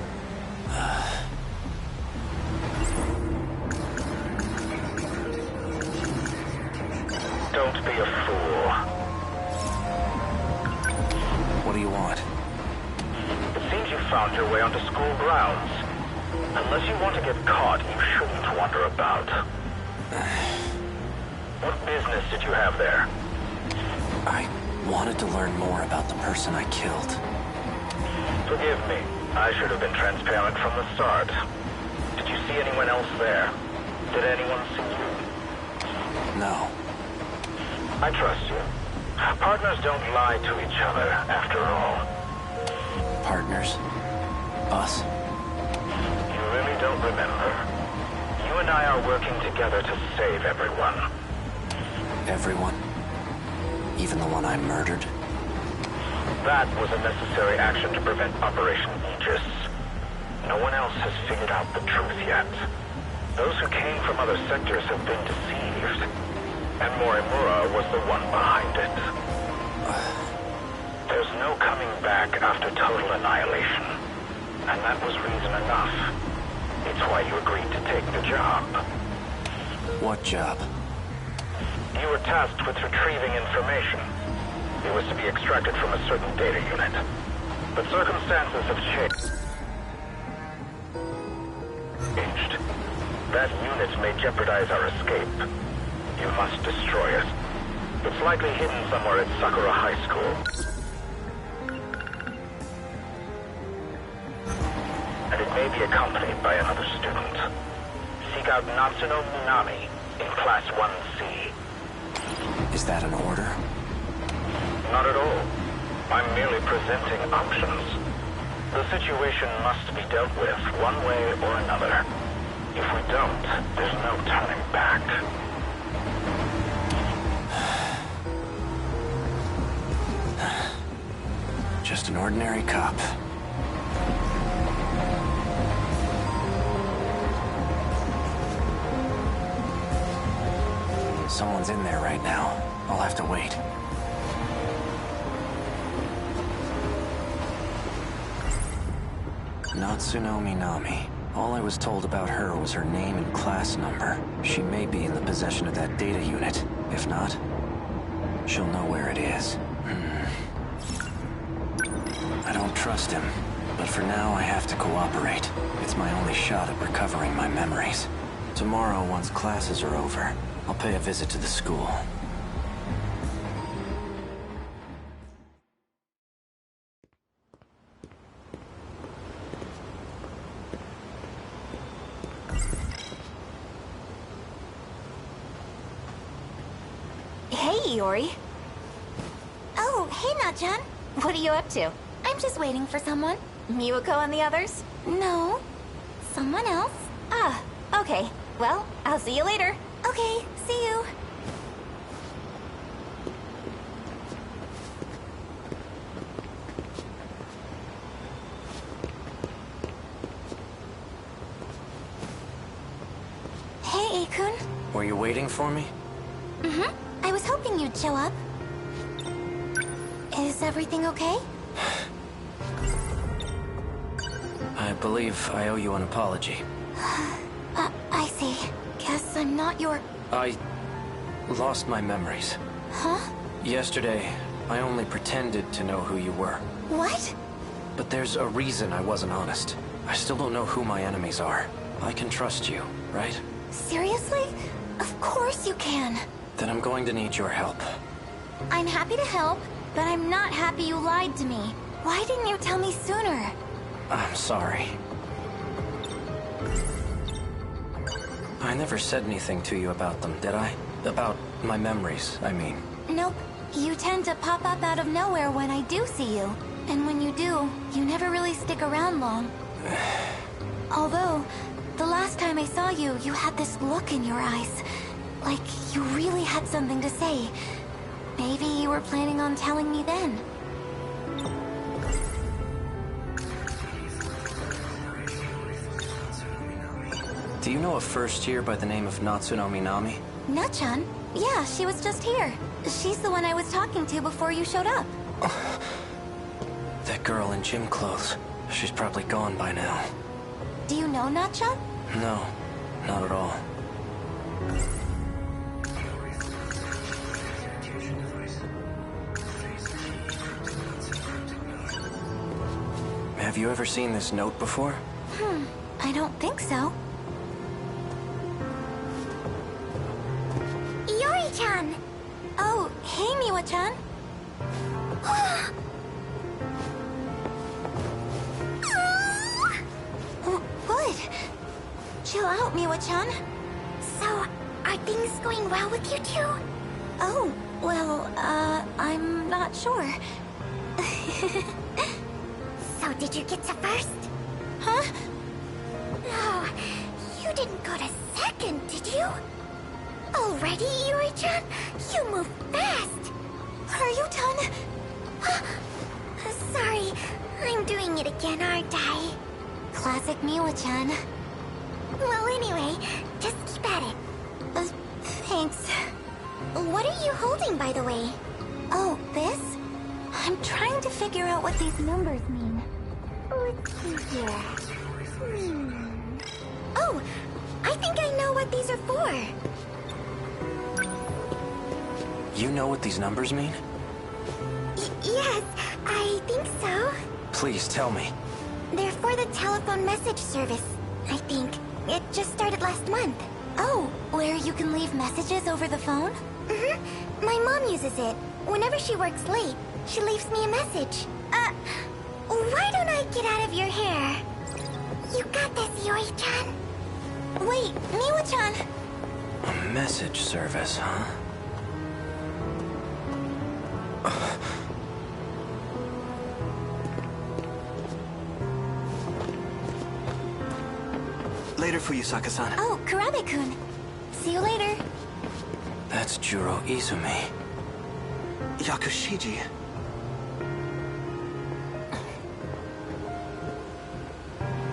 Don't be a fool. What do you want? It seems you found your way onto school grounds. Unless you want to get caught, you shouldn't wander about. What business did you have there? I wanted to learn more about the person I killed. Forgive me. I should have been transparent from the start. Did you see anyone else there? Did anyone see you? No. I trust you. Partners don't lie to each other, after all. Partners? Us? You really don't remember. You and I are working together to save everyone. Everyone? Even the one I murdered? That was a necessary action to prevent Operation Aegis. No one else has figured out the truth yet. Those who came from other sectors have been deceived. And Miura was the one behind it. There's no coming back after total annihilation. And that was reason enough. It's why you agreed to take the job. What job? You were tasked with retrieving information. It was to be extracted from a certain data unit. But circumstances have changed. That unit may jeopardize our escape. You must destroy it. It's likely hidden somewhere at Sakura High School. And it may be accompanied by another student. Seek out Natsuno Minami in Class 1C. Is that an order? Not at all. I'm merely presenting options. The situation must be dealt with one way or another. If we don't, there's no turning back. Just an ordinary cop. Someone's in there right now. I'll have to wait. Natsuno Minami. All I was told about her was her name and class number. She may be in the possession of that data unit. If not, she'll know where it is. I don't trust him, but for now I have to cooperate. It's my only shot at recovering my memories. Tomorrow, once classes are over, I'll pay a visit to the school. Hey, Iori. Oh, hey, Natchan. What are you up to? I'm just waiting for someone. Miwako and the others? No. Someone else. Ah, okay. Well, I'll see you later. Okay, see you. Hey, Akun. Were you waiting for me? Mm-hmm. I was hoping you'd show up. Is everything okay? I believe I owe you an apology. I see. Guess I'm not your... I lost my memories. Huh? Yesterday, I only pretended to know who you were. What? But there's a reason I wasn't honest. I still don't know who my enemies are. I can trust you, right? Seriously? Of course you can. Then I'm going to need your help. I'm happy to help, but I'm not happy you lied to me. Why didn't you tell me sooner? I'm sorry. I never said anything to you about them, did I? About my memories, I mean. Nope. You tend to pop up out of nowhere when I do see you. And when you do, you never really stick around long. Although, the last time I saw you, you had this look in your eyes. Like you really had something to say. Maybe you were planning on telling me then. Do you know a first year by the name of Natsuno Minami? Natchan? Yeah, she was just here. She's the one I was talking to before you showed up. That girl in gym clothes. She's probably gone by now. Do you know Natchan? No, not at all. Have you ever seen this note before? I don't think so. Yori-chan! Oh, hey, Miwa-chan. What? Chill out, Miwa-chan. So, are things going well with you two? Oh, well, I'm not sure. So did you get to first? Huh? No, you didn't go to second, did you? Already, Yuri-chan? You move fast. Are you done? Sorry, I'm doing it again, aren't I? Classic Miwa-chan. Well, anyway, just keep at it. Thanks. What are you holding, by the way? Oh, this? I'm trying to figure out what these numbers mean. Let's see here. Oh, I think I know what these are for. You know what these numbers mean? Yes, I think so. Please tell me. They're for the telephone message service, I think. It just started last month. Oh, where you can leave messages over the phone? Mm-hmm. My mom uses it. Whenever she works late, she leaves me a message. Why don't I get out of your hair? You got this, Yuri-chan. Wait, Miwa-chan. A message service, huh? Later, Fuyusaka-san. Oh, Kurabe-kun. See you later. That's Juro Izumi. Yakushiji.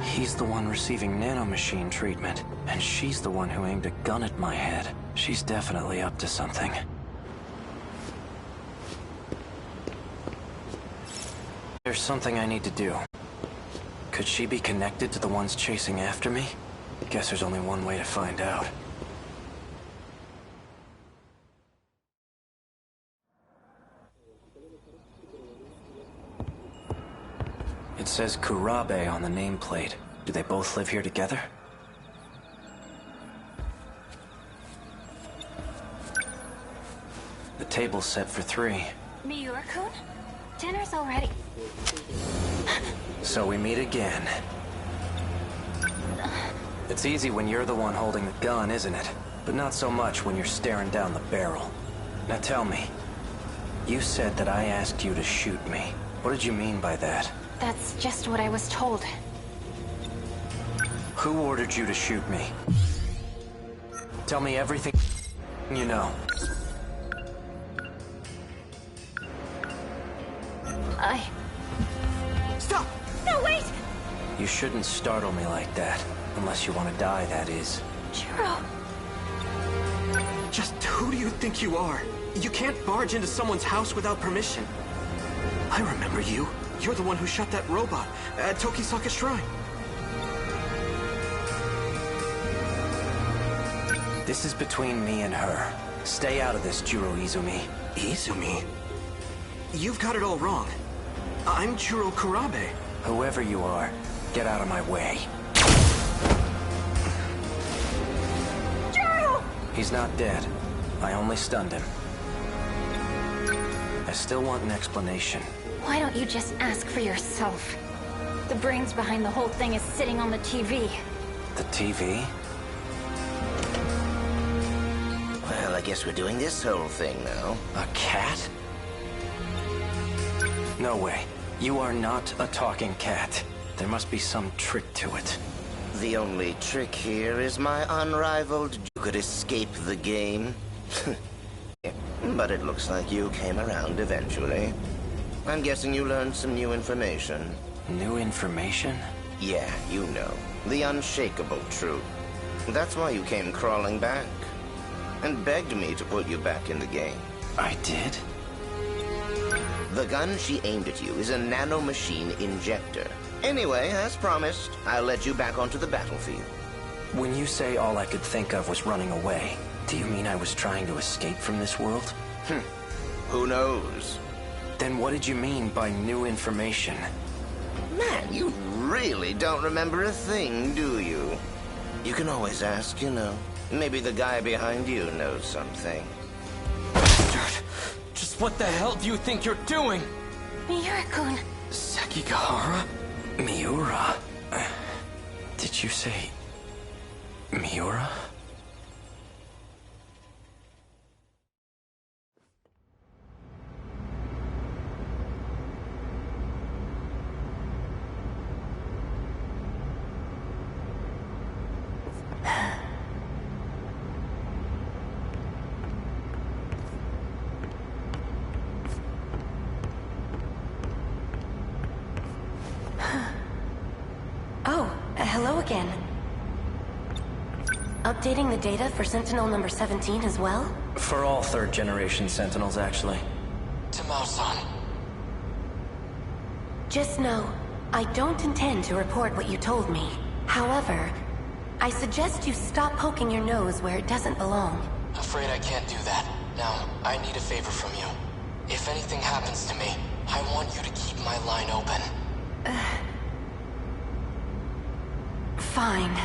He's the one receiving nanomachine treatment, and she's the one who aimed a gun at my head. She's definitely up to something. There's something I need to do. Could she be connected to the ones chasing after me? Guess there's only one way to find out. It says Kurabe on the nameplate. Do they both live here together? The table's set for 3. Miura-kun? Dinner's already... So we meet again. It's easy when you're the one holding the gun, isn't it? But not so much when you're staring down the barrel. Now tell me, you said that I asked you to shoot me. What did you mean by that? That's just what I was told. Who ordered you to shoot me? Tell me everything you know. Stop! No, wait! You shouldn't startle me like that. Unless you want to die, that is. Juro. Just who do you think you are? You can't barge into someone's house without permission. I remember you. You're the one who shot that robot at Tokisaka Shrine. This is between me and her. Stay out of this, Juro Izumi. Izumi? You've got it all wrong. I'm Juro Kurabe. Whoever you are, get out of my way. Juro! He's not dead. I only stunned him. I still want an explanation. Why don't you just ask for yourself? The brains behind the whole thing is sitting on the TV. The TV? Well, I guess we're doing this whole thing now. A cat? No way. You are not a talking cat. There must be some trick to it. The only trick here is my unrivaled... You could escape the game. But it looks like you came around eventually. I'm guessing you learned some new information. New information? Yeah, you know. The unshakable truth. That's why you came crawling back. And begged me to put you back in the game. I did? The gun she aimed at you is a nanomachine injector. Anyway, as promised, I'll let you back onto the battlefield. When you say all I could think of was running away, do you mean I was trying to escape from this world? Who knows? Then what did you mean by new information? Man, you really don't remember a thing, do you? You can always ask, you know. Maybe the guy behind you knows something. Just what the hell do you think you're doing? Miura-kun. Sekigahara? Miura? Did you say... Miura? again. Updating the data for Sentinel number 17 as well? For all third-generation Sentinels, actually. To Mao-san. Just know, I don't intend to report what you told me. However, I suggest you stop poking your nose where it doesn't belong. Afraid I can't do that. Now, I need a favor from you. If anything happens to me, I want you to keep my line open. Fine.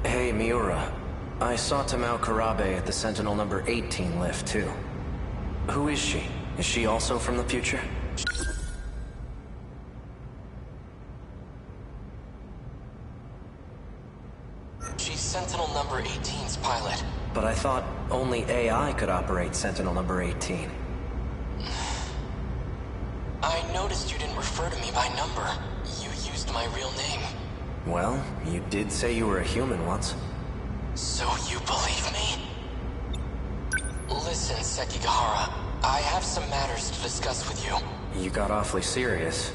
Hey, Miura. I saw Tamao Karabe at the Sentinel number 18 lift, too. Who is she? Is she also from the future? She's Sentinel number 18's pilot. But I thought only AI could operate Sentinel number 18. I noticed you didn't refer to me by number. You used my real name. Well, you did say you were a human once. So you believe me? Listen, Sekigahara. I have some matters to discuss with you. You got awfully serious.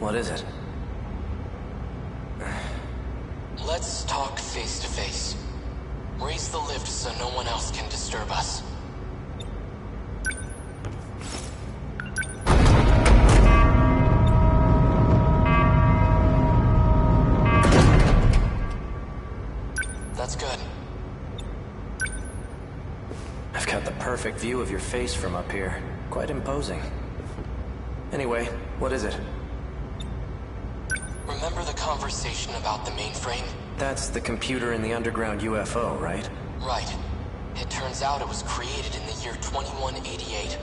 What is it? Let's talk face to face. Raise the lift so no one else can disturb us. That's good. I've got the perfect view of your face from up here. Quite imposing. Anyway, what is it? Remember the conversation about the mainframe? That's the computer in the underground UFO, right? Right. It turns out it was created in the year 2188.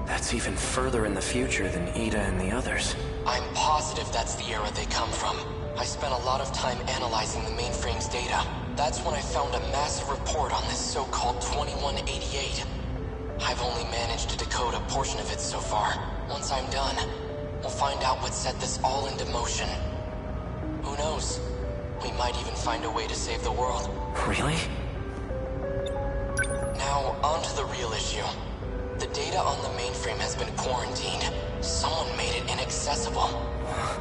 That's even further in the future than Ida and the others. I'm positive that's the era they come from. I spent a lot of time analyzing the mainframe's data. That's when I found a massive report on this so-called 2188. I've only managed to decode a portion of it so far. Once I'm done, we'll find out what set this all into motion. Who knows? We might even find a way to save the world. Really? Now, on to the real issue. The data on the mainframe has been quarantined. Someone made it inaccessible.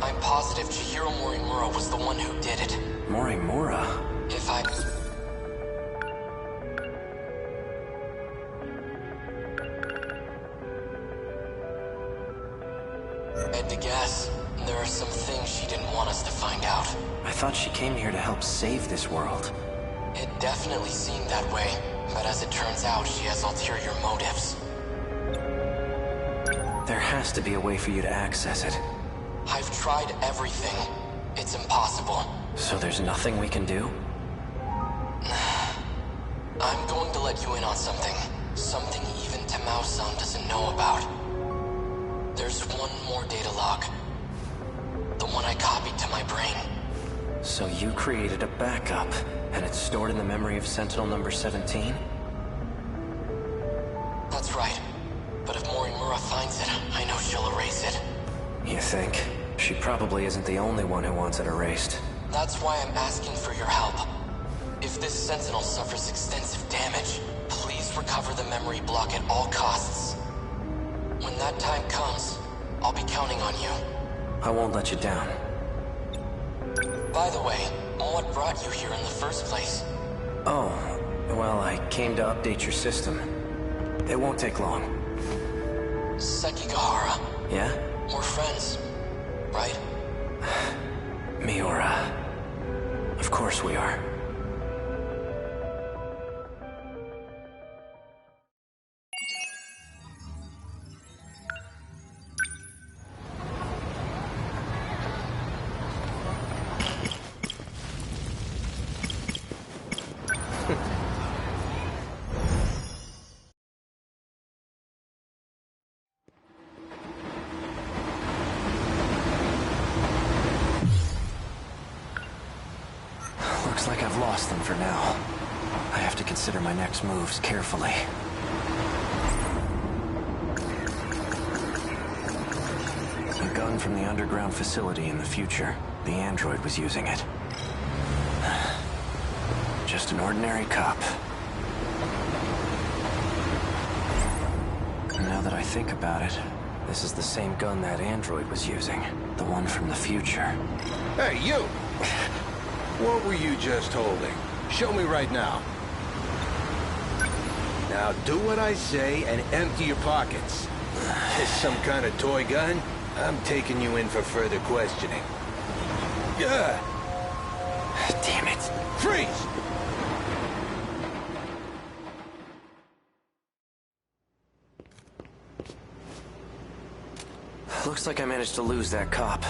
I'm positive Chihiro Morimura was the one who did it. Morimura? If I... had to guess, there are some things she didn't want us to find out. I thought she came here to help save this world. It definitely seemed that way, but as it turns out, she has ulterior motives. There has to be a way for you to access it. I've tried everything. It's impossible. So there's nothing we can do? I'm going to let you in on something. Something even Tamao-san doesn't know about. There's one more data log. The one I copied to my brain. So you created a backup, and it's stored in the memory of Sentinel number 17? That's right. But if Morimura finds it, I know she'll erase it. You think? She probably isn't the only one who wants it erased. That's why I'm asking for your help. If this Sentinel suffers extensive damage, please recover the memory block at all costs. When that time comes, I'll be counting on you. I won't let you down. By the way, what brought you here in the first place? Oh, well, I came to update your system. It won't take long. Sekigahara. Yeah? We're friends, right? Miura. Of course we are. Looks like I've lost them for now. I have to consider my next moves carefully. A gun from the underground facility in the future. The android was using it. Just an ordinary cop. think about it, this is the same gun that android was using. The one from the future. Hey, you! What were you just holding? Show me right now. Now do what I say and empty your pockets. This some kind of toy gun? I'm taking you in for further questioning. Yeah. Damn it. Freeze! Looks like I managed to lose that cop.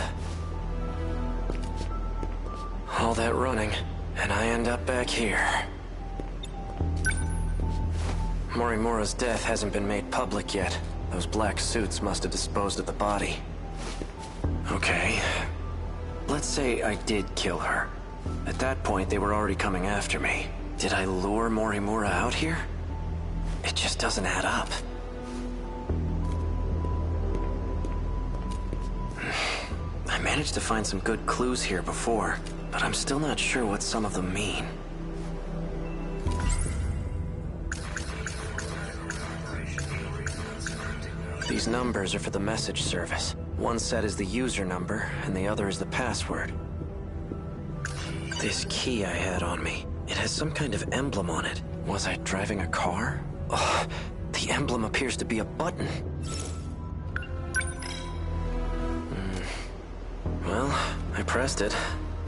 All that running, and I end up back here. Morimura's death hasn't been made public yet. Those black suits must have disposed of the body. Okay. Let's say I did kill her. At that point, they were already coming after me. Did I lure Morimura out here? It just doesn't add up. I managed to find some good clues here before, but I'm still not sure what some of them mean. These numbers are for the message service. One set is the user number, and the other is the password. This key I had on me, it has some kind of emblem on it. Was I driving a car? Oh, the emblem appears to be a button. Well, I pressed it.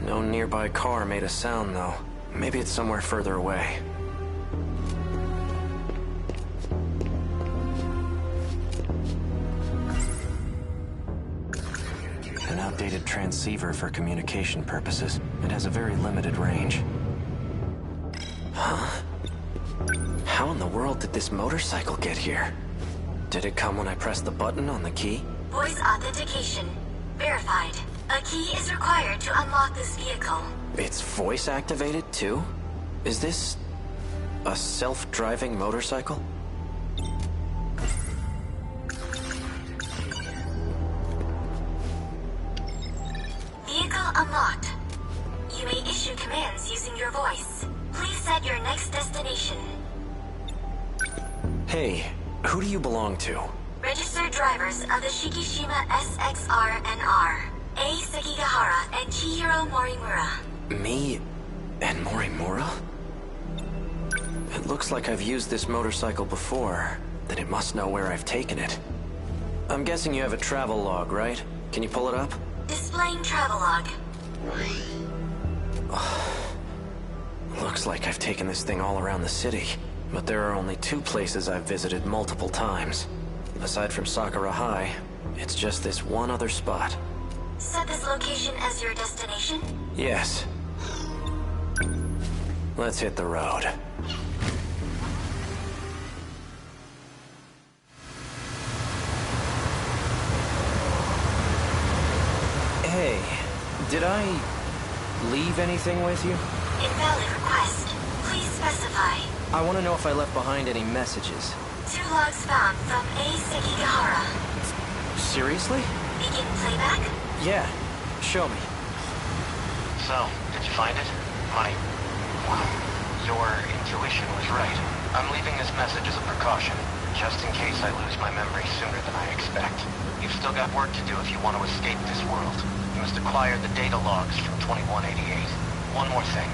No nearby car made a sound, though. Maybe it's somewhere further away. An outdated transceiver for communication purposes. It has a very limited range. Huh? How in the world did this motorcycle get here? Did it come when I pressed the button on the key? Voice authentication. Verified. A key is required to unlock this vehicle. It's voice activated too? Is this a self-driving motorcycle? Vehicle unlocked. You may issue commands using your voice. Please set your next destination. Hey, who do you belong to? Registered drivers of the Shikishima SXR-NR, Ei Sekigahara and Chihiro Morimura. Me and Morimura? It looks like I've used this motorcycle before, then it must know where I've taken it. I'm guessing you have a travel log, right? Can you pull it up? Displaying travel log. Looks like I've taken this thing all around the city, but there are only 2 places I've visited multiple times. Aside from Sakura High, it's just this one other spot. Set this location as your destination? Yes. Let's hit the road. Hey, did I leave anything with you? Invalid request. Please specify. I want to know if I left behind any messages. 2 logs found from Ei Sekigahara. Seriously? Begin playback? Yeah, show me. So, did you find it? Your intuition was right. I'm leaving this message as a precaution, just in case I lose my memory sooner than I expect. You've still got work to do if you want to escape this world. You must acquire the data logs from 2188. One more thing,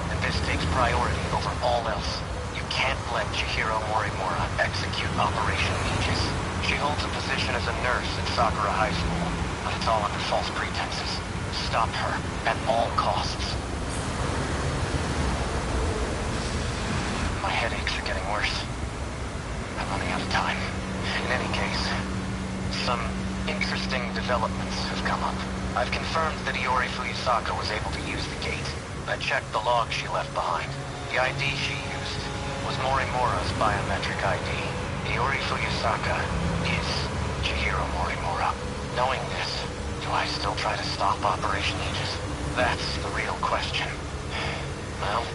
and this takes priority over all else. You can't let Chihiro Morimura execute Operation Aegis. She holds a position as a nurse at Sakura High School, but it's all under false pretenses. Stop her at all costs. My headaches are getting worse. I'm running out of time. In any case, some interesting developments have come up. I've confirmed that Iori Fuyusaka was able to use the gate. I checked the log she left behind. The ID she used was Morimura's biometric ID. Iori Fuyusaka is Chihiro Morimura. Knowing this, do I still try to stop Operation Aegis? That's the real question. Well,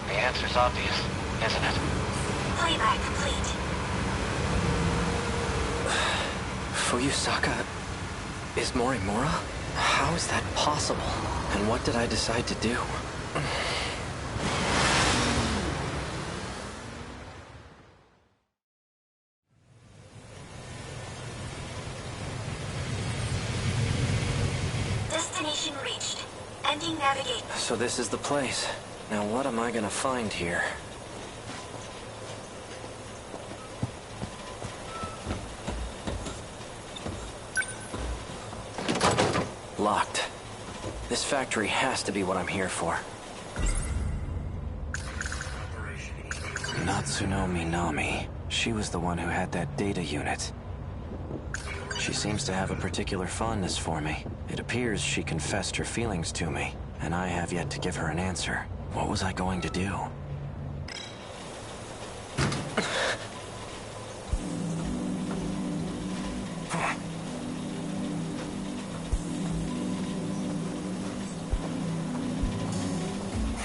the answer's obvious, isn't it? Playback complete. Fuyusaka is Morimura? How is that possible? And what did I decide to do? Ending navigate. So this is the place. Now what am I gonna find here? Locked. This factory has to be what I'm here for. Natsuno Minami. She was the one who had that data unit. She seems to have a particular fondness for me. It appears she confessed her feelings to me, and I have yet to give her an answer. What was I going to do?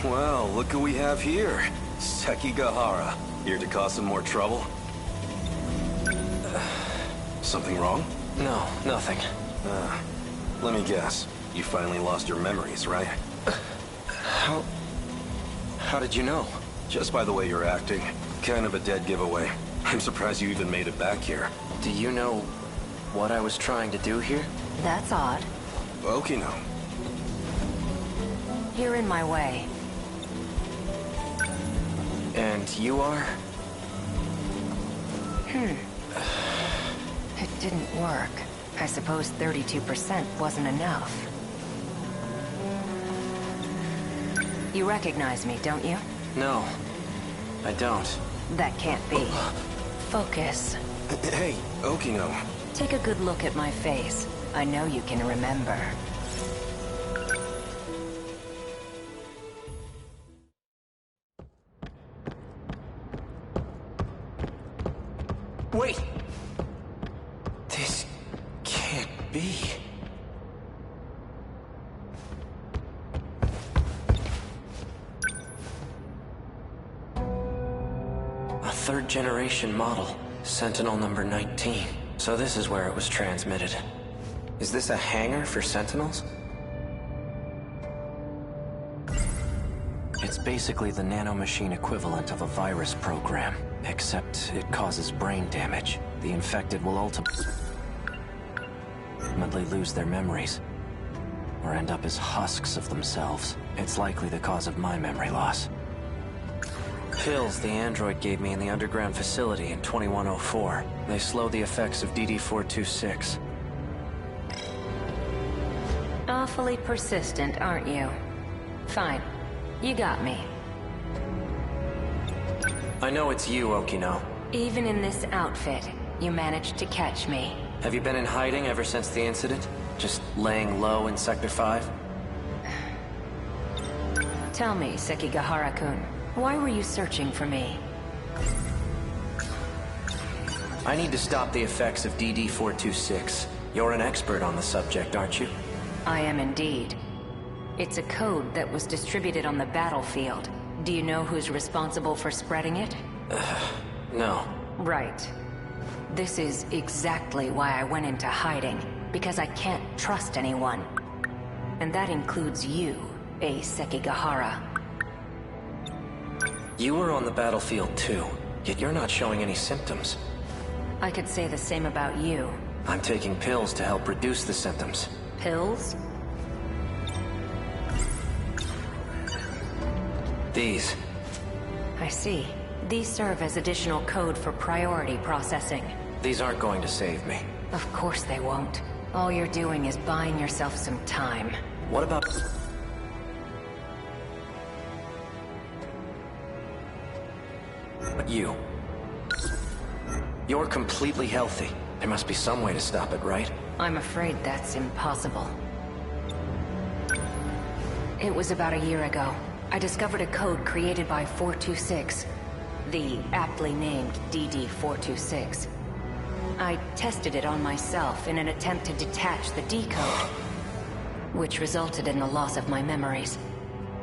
Well, look who we have here. Sekigahara. Here to cause some more trouble? Something wrong? No, nothing. Let me guess. You finally lost your memories, right? How did you know? Just by the way you're acting. Kind of a dead giveaway. I'm surprised you even made it back here. Do you know what I was trying to do here? That's odd. Okino. You're in my way. And you are? It didn't work. I suppose 32% wasn't enough. You recognize me, don't you? No, I don't. That can't be. Focus. Hey, Okino. Take a good look at my face. I know you can remember. Wait! This can't be. A third-generation model, Sentinel number 19. So this is where it was transmitted. Is this a hangar for Sentinels? It's basically the nanomachine equivalent of a virus program, except it causes brain damage. The infected will ultimately lose their memories, or end up as husks of themselves. It's likely the cause of my memory loss. Pills the android gave me in the underground facility in 2104. They slow the effects of DD-426. Awfully persistent, aren't you? Fine. You got me. I know it's you, Okino. Even in this outfit, you managed to catch me. Have you been in hiding ever since the incident? Just laying low in Sector 5? Tell me, Sekigahara-kun, why were you searching for me? I need to stop the effects of DD-426. You're an expert on the subject, aren't you? I am indeed. It's a code that was distributed on the battlefield. Do you know who's responsible for spreading it? No. Right. This is exactly why I went into hiding, because I can't trust anyone. And that includes you, Ei Sekigahara. You were on the battlefield too, yet you're not showing any symptoms. I could say the same about you. I'm taking pills to help reduce the symptoms. Pills? These. I see. These serve as additional code for priority processing. These aren't going to save me. Of course they won't. All you're doing is buying yourself some time. What about... But you. You're completely healthy. There must be some way to stop it, right? I'm afraid that's impossible. It was about a year ago. I discovered a code created by 426. The aptly named DD-426. I tested it on myself in an attempt to detach the decode, which resulted in the loss of my memories.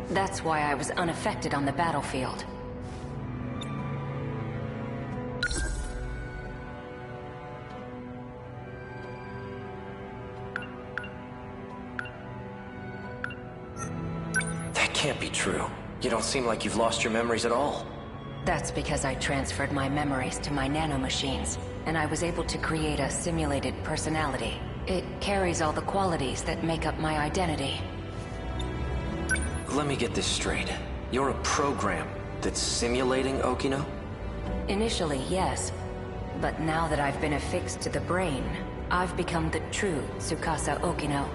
That's why I was unaffected on the battlefield. That can't be true. You don't seem like you've lost your memories at all. That's because I transferred my memories to my nanomachines, and I was able to create a simulated personality. It carries all the qualities that make up my identity. Let me get this straight. You're a program that's simulating Okino? Initially, yes. But now that I've been affixed to the brain, I've become the true Tsukasa Okino.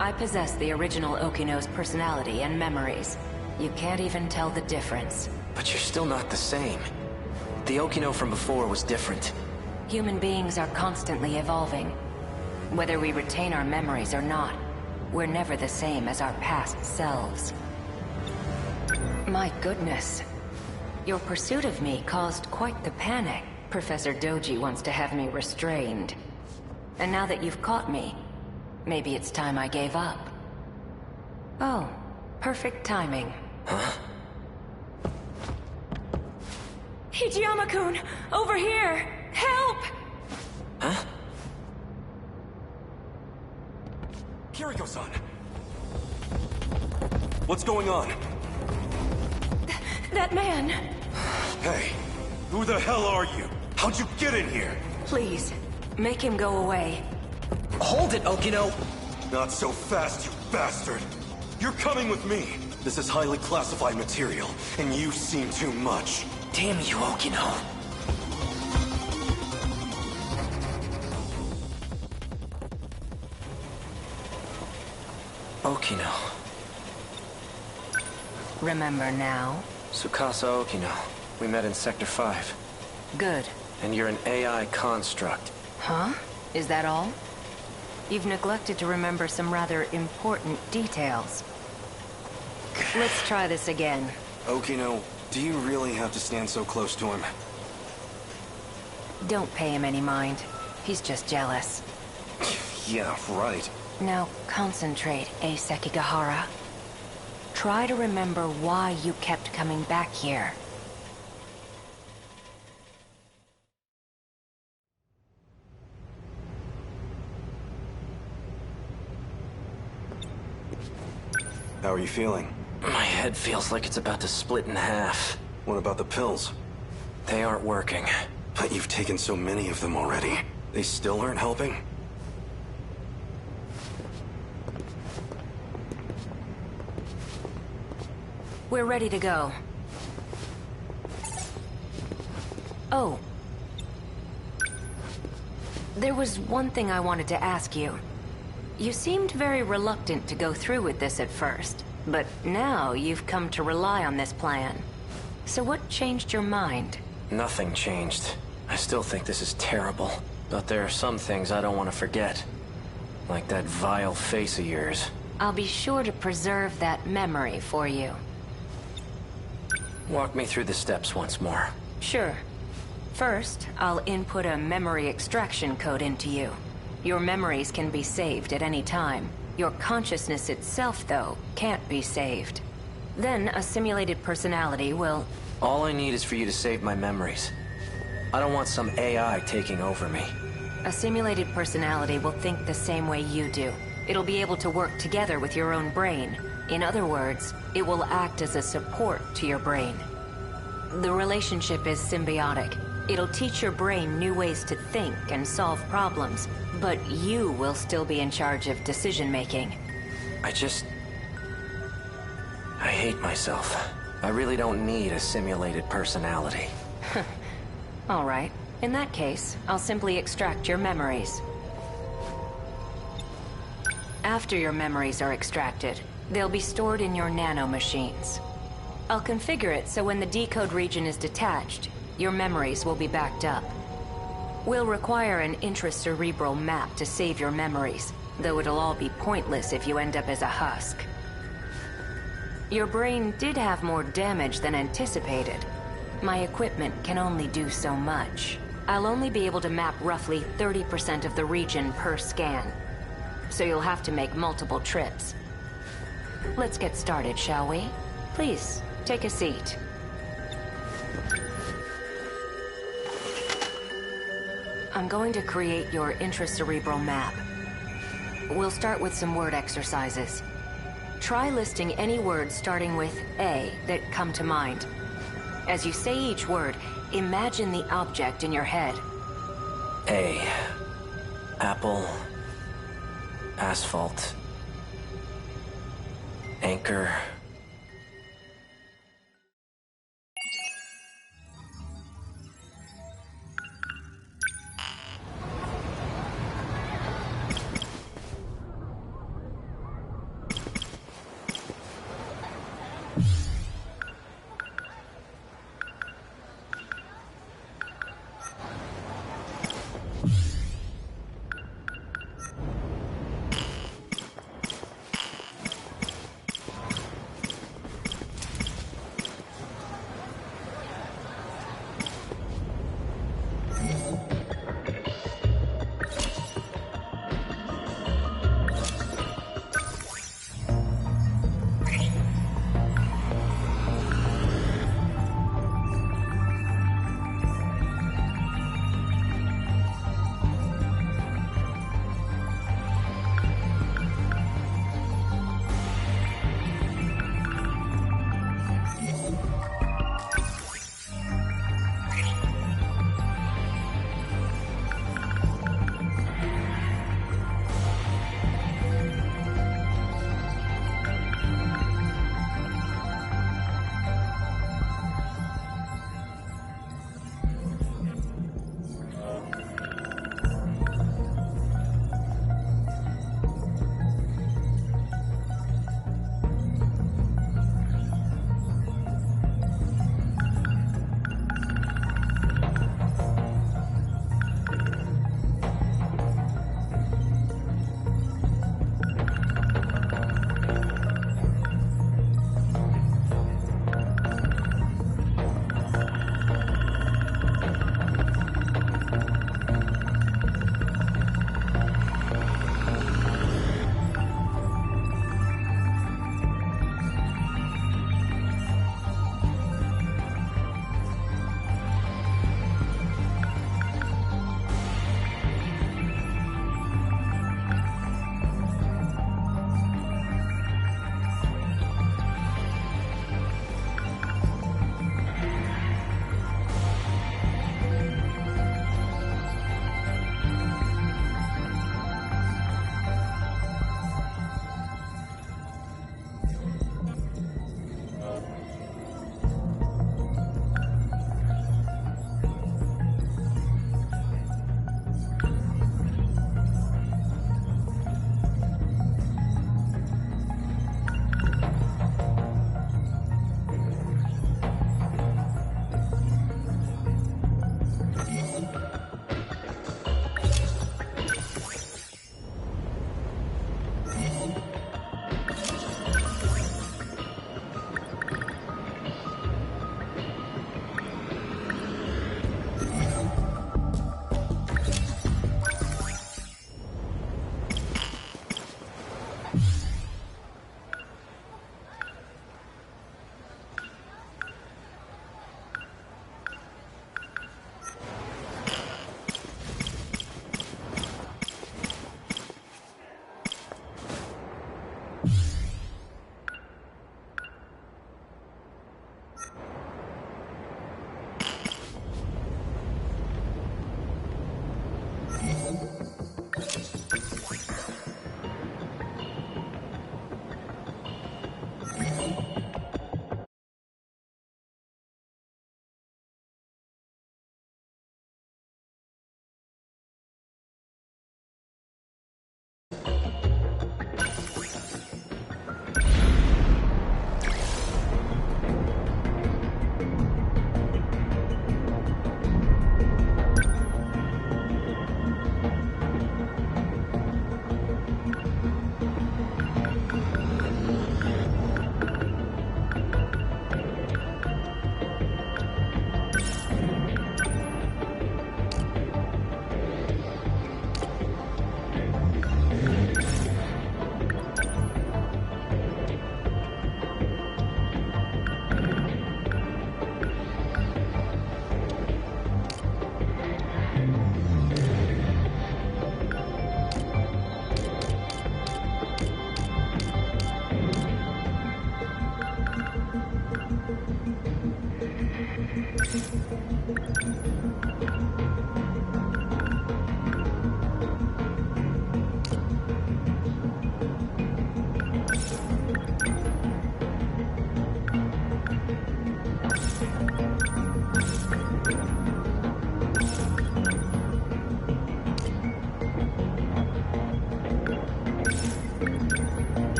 I possess the original Okino's personality and memories. You can't even tell the difference. But you're still not the same. The Okino from before was different. Human beings are constantly evolving. Whether we retain our memories or not, we're never the same as our past selves. My goodness. Your pursuit of me caused quite the panic. Professor Doji wants to have me restrained. And now that you've caught me, maybe it's time I gave up. Oh, perfect timing. Huh? Hijiyama-kun! Over here! Help! Huh? Kiriko-san! What's going on? That man! Hey, who the hell are you? How'd you get in here? Please, make him go away. Hold it, Okino! Not so fast, you bastard! You're coming with me! This is highly classified material, and you've seen too much. Damn you, Okino! Okino. Remember now? Tsukasa Okino. We met in Sector 5. Good. And you're an AI construct. Huh? Is that all? You've neglected to remember some rather important details. Let's try this again. Okino, do you really have to stand so close to him? Don't pay him any mind. He's just jealous. Yeah, right. Now concentrate, Ei Sekigahara. Try to remember why you kept coming back here. How are you feeling? My head feels like it's about to split in half. What about the pills? They aren't working. But you've taken so many of them already. They still aren't helping? We're ready to go. Oh. There was one thing I wanted to ask you. You seemed very reluctant to go through with this at first, but now you've come to rely on this plan. So what changed your mind? Nothing changed. I still think this is terrible, but there are some things I don't want to forget. Like that vile face of yours. I'll be sure to preserve that memory for you. Walk me through the steps once more. Sure. First, I'll input a memory extraction code into you. Your memories can be saved at any time. Your consciousness itself, though, can't be saved. Then a simulated personality will... All I need is for you to save my memories. I don't want some AI taking over me. A simulated personality will think the same way you do. It'll be able to work together with your own brain. In other words, it will act as a support to your brain. The relationship is symbiotic. It'll teach your brain new ways to think and solve problems, but you will still be in charge of decision-making. I hate myself. I really don't need a simulated personality. All right. In that case, I'll simply extract your memories. After your memories are extracted, they'll be stored in your nano-machines. I'll configure it so when the decode region is detached, your memories will be backed up. We'll require an intracerebral map to save your memories, though it'll all be pointless if you end up as a husk. Your brain did have more damage than anticipated. My equipment can only do so much. I'll only be able to map roughly 30% of the region per scan, so you'll have to make multiple trips. Let's get started, shall we? Please, take a seat. I'm going to create your intracerebral map. We'll start with some word exercises. Try listing any words starting with A that come to mind. As you say each word, imagine the object in your head. A. Apple. Asphalt. Anchor.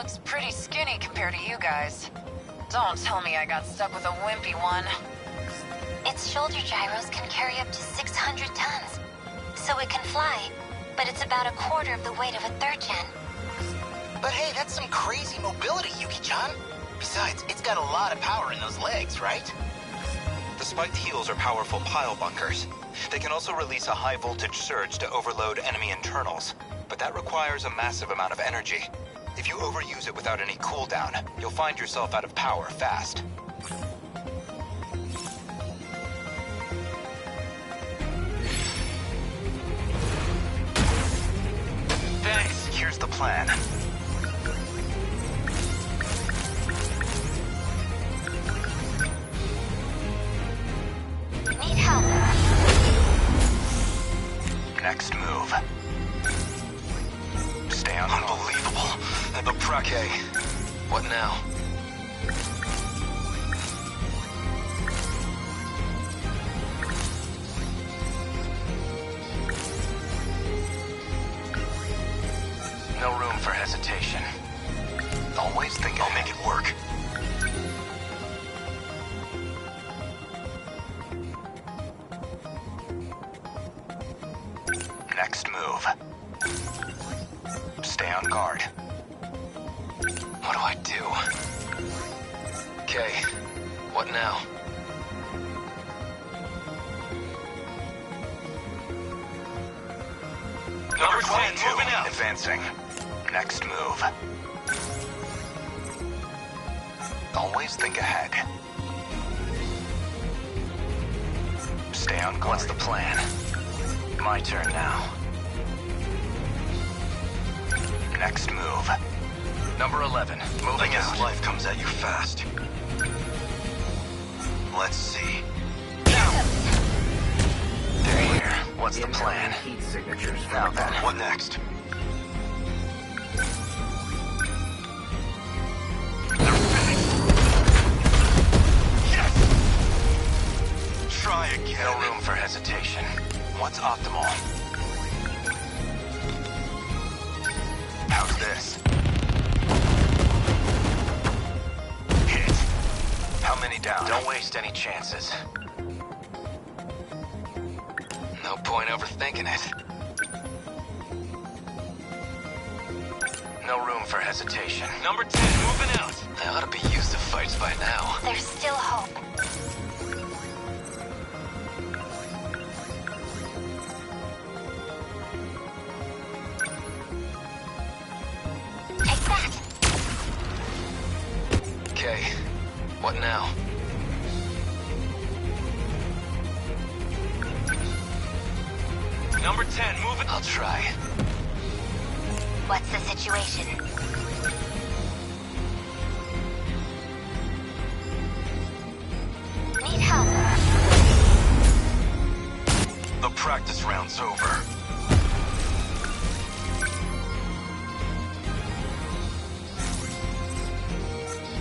looks pretty skinny compared to you guys. Don't tell me I got stuck with a wimpy one. Its shoulder gyros can carry up to 600 tons. So it can fly, but it's about a quarter of the weight of a 3rd gen. But hey, that's some crazy mobility, Yuki-chan. Besides, it's got a lot of power in those legs, right? The spiked heels are powerful pile bunkers. They can also release a high-voltage surge to overload enemy internals, but that requires a massive amount of energy. If you overuse it without any cooldown, you'll find yourself out of power fast. Thanks. Here's the plan. Need help. Next move. Stay on. Unbelievable. The Okay. What now? No room for hesitation. Always think I'll make it work. Next move. Stay on guard. What do I do? Okay. What now? Number 10, moving out. Advancing. Next move. Always think ahead. Stay on guard. What's the plan? My turn now. Next move. Number 11, moving out. Life comes at you fast. Let's see. They're here. What's the plan? Heat signatures. Now then. What next? Try again. No room for hesitation. What's optimal? How's this? Hit. How many down? Don't waste any chances. No point overthinking it. No room for hesitation. Number 10, moving out. I ought to be used to fights by now. There's still hope. Take that. Okay. What now? Number 10, moving. I'll try. What's the situation? Need help. The practice round's over.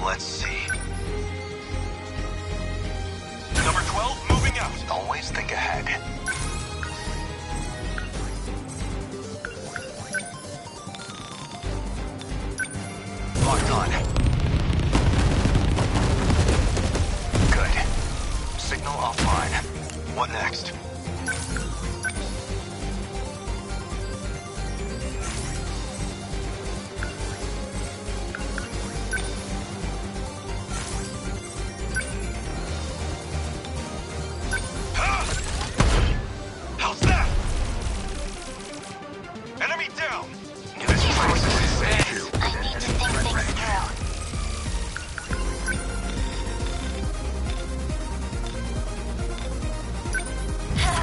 Let's see. Number 12, moving out. Always think ahead. Locked on. Good. Signal offline. What next? How's that? Enemy down! This place is safe. I need to think things through.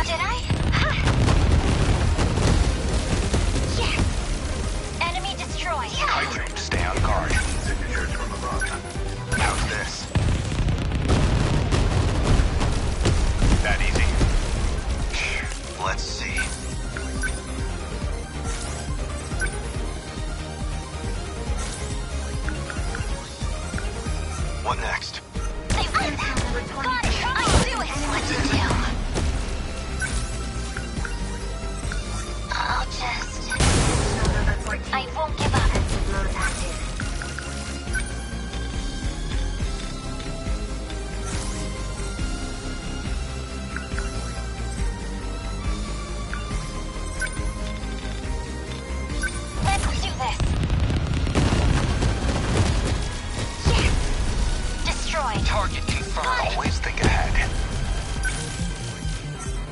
Did I?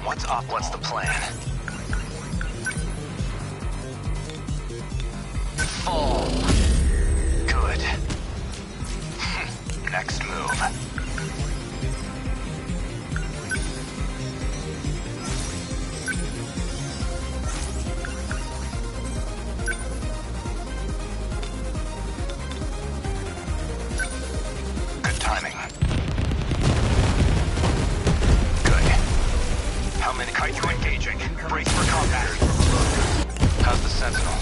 What's up? What's the plan? Fall. Good. Next move. Good timing. Good. How many? Kaiju engaging. Brace for combat. How's the Sentinel?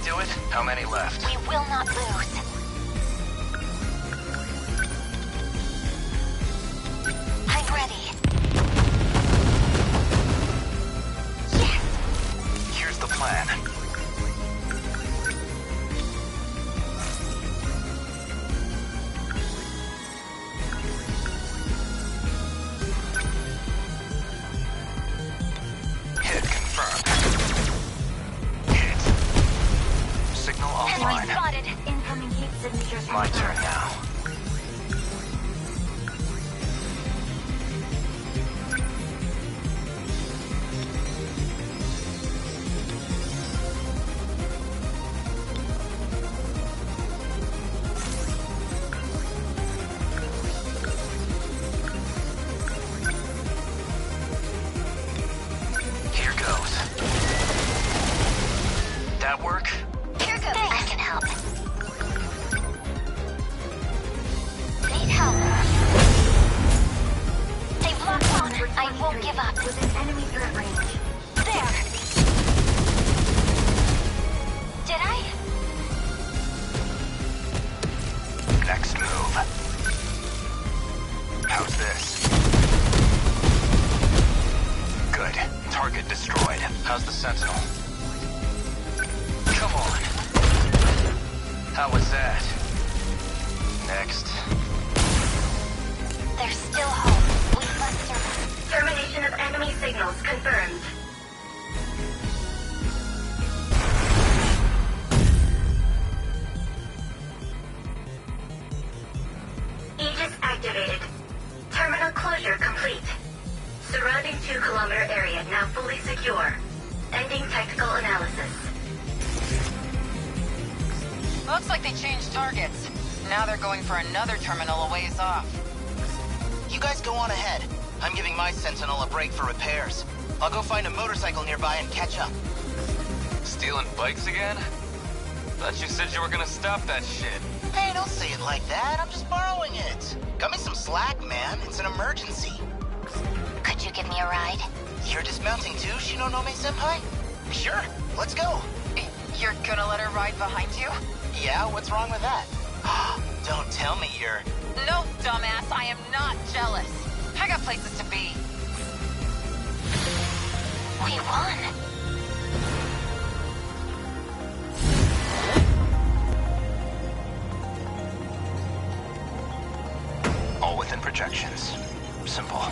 Do it? How many left? We will not lose. I'm ready. Yes! Here's the plan. Hit confirmed. Signal offline. Spotted. Incoming heat signatures. My turn now. Here goes. That work? Here goes. I can help. Need help. They've locked on. I won't give up. Within enemy threat range. There. Did I? Next move. How's this? Good. Target destroyed. How's the Sentinel? Come on. How was that? Next. There's still hope. We must survive. Termination of enemy signals confirmed. Aegis activated. Terminal closure complete. Surrounding 2-kilometer area now fully secure. Ending technical analysis. Looks like they changed targets. Now they're going for another terminal a ways off. You guys go on ahead. I'm giving my Sentinel a break for repairs. I'll go find a motorcycle nearby and catch up. Stealing bikes again? Thought you said you were gonna stop that shit. Hey, don't say it like that. I'm just borrowing it. Cut me some slack, man. It's an emergency. Could you give me a ride? You're dismounting too, Shinonome-senpai? Sure, let's go. You're gonna let her ride behind you? Yeah, what's wrong with that? Don't tell me you're... No, dumbass, I am not jealous. I got places to be. We won. All within projections. Simple.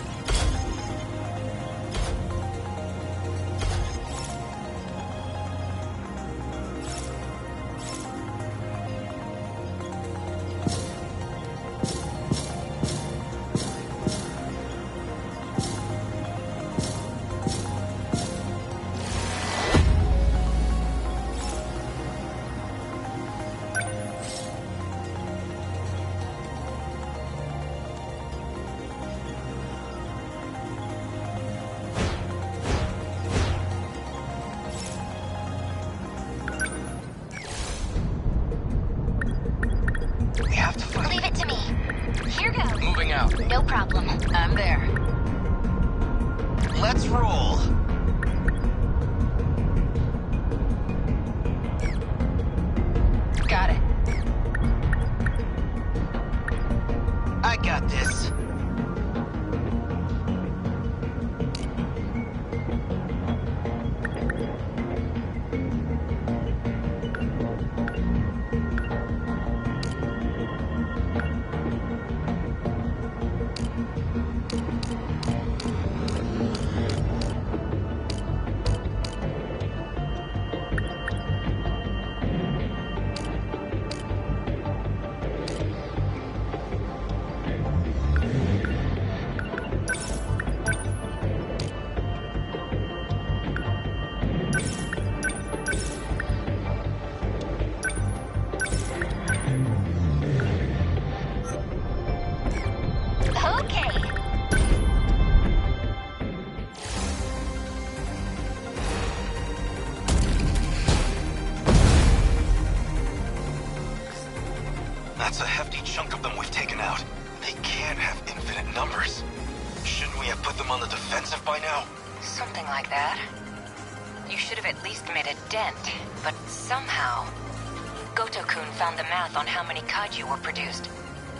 Leave it to me. Here goes. Moving out. No problem. I'm there. Let's roll. Got it. I got this. them we've taken out. They can't have infinite numbers. Shouldn't we have put them on the defensive by now? Something like that. You should have at least made a dent, but somehow... Goto-kun found the math on how many kaiju were produced.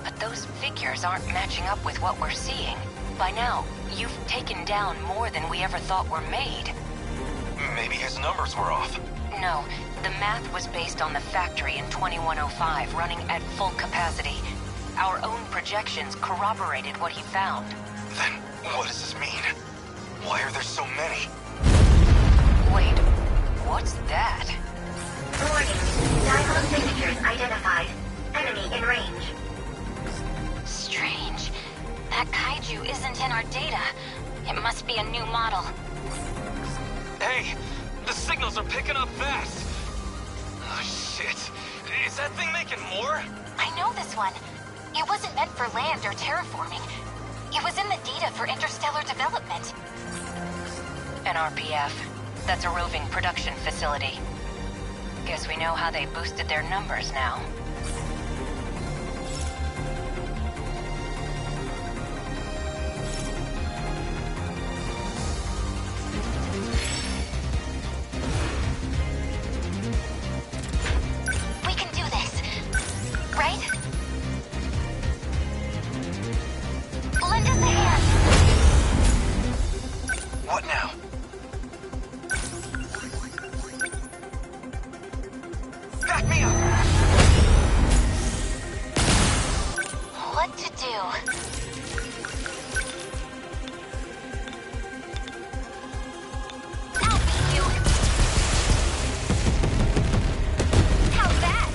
But those figures aren't matching up with what we're seeing. By now, you've taken down more than we ever thought were made. Maybe his numbers were off. No, the math was based on the factory in 2105 running at full capacity. Our own projections corroborated what he found. Then, what does this mean? Why are there so many? Wait, what's that? Warning. Diamond signatures identified. Enemy in range. Strange. That kaiju isn't in our data. It must be a new model. Hey! The signals are picking up fast! Oh, shit. Is that thing making more? I know this one. It wasn't meant for land or terraforming. It was in the data for interstellar development. An RPF. That's a roving production facility. Guess we know how they boosted their numbers now. We can do this, right? Lend us a hand. What now? Back me up! What to do? I'll beat you. How's that?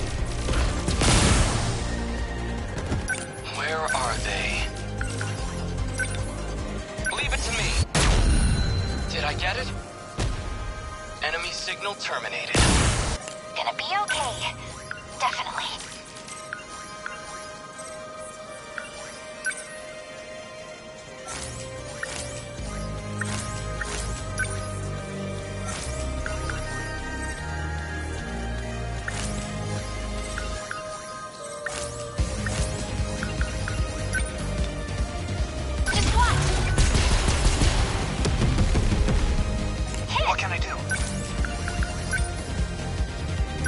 Where are they? Leave it to me. Did I get it? Enemy signal terminated. Gonna be okay. Definitely. Just watch. What can I do?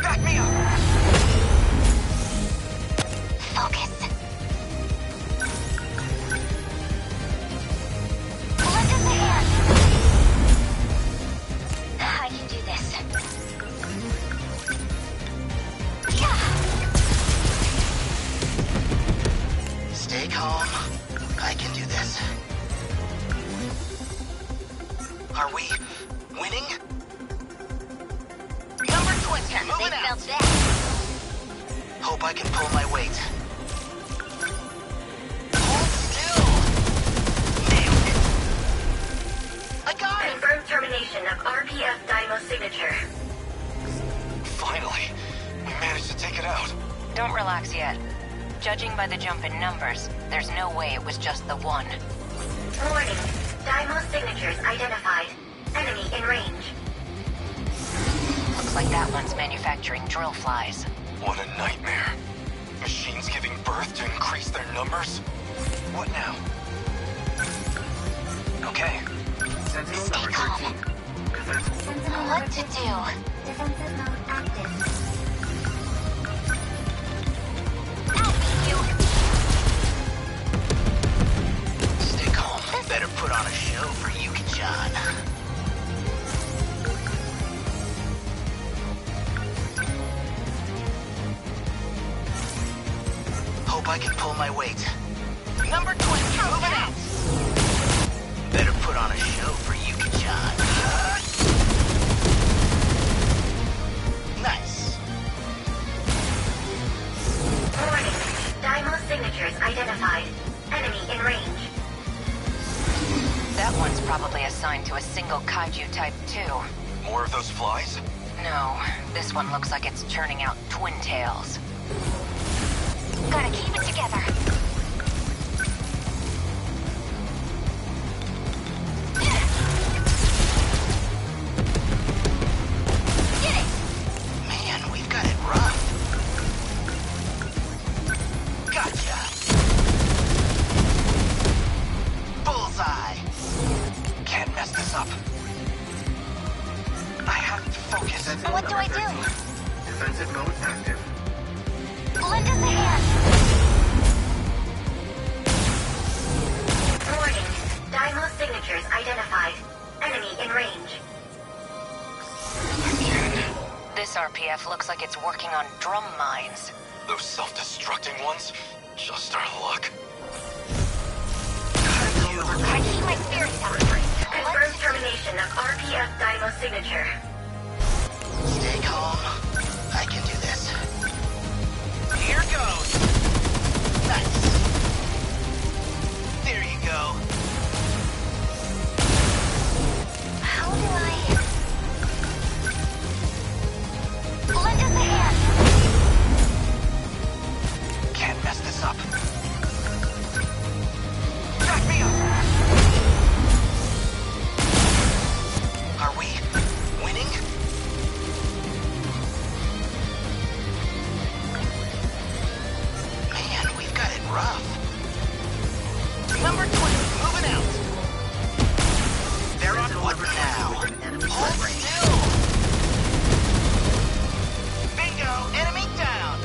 Back me up! Focus. Lend us a hand. I can do this. Yeah. Stay calm. I can do this. Are we winning? Number 20, moving out. Hope I can pull my weight. Hold still! Nailed it! I got it! Confirmed termination of RPF Dymo signature. Finally, we managed to take it out. Don't relax yet. Judging by the jump in numbers, there's no way it was just the one. Warning. Dymo signatures identified. Enemy in range. Looks like that one's manufacturing drill flies. What a nightmare. Machines giving birth to increase their numbers? What now? Okay. Sentinel number 13. What to do? Defensive mode active. I'll beat you. Stay calm. Better put on a show for Yuki-chan. Hope I can pull my weight. Number 20, moving out! Better put on a show for Yuki-chan. Nice. Warning. Dymo signatures identified. Enemy in range. That one's probably assigned to a single kaiju type 2. More of those flies? No, this one looks like it's churning out twin tails. Gotta keep it together. Get it! Man, we've got it rough. Gotcha. range. This RPF looks like it's working on drum mines. Those self-destructing ones? Just our luck. I keep my spirits up. Confirm termination of RPF Dymo signature. Stay calm. I can do this. Here goes. Nice. There you go. How do I... lend us a hand. Can't mess this up. Back me up. Are we winning? Man, we've got it rough. Number 20, moving out. They're on what now? Hold still. Bingo, enemy down.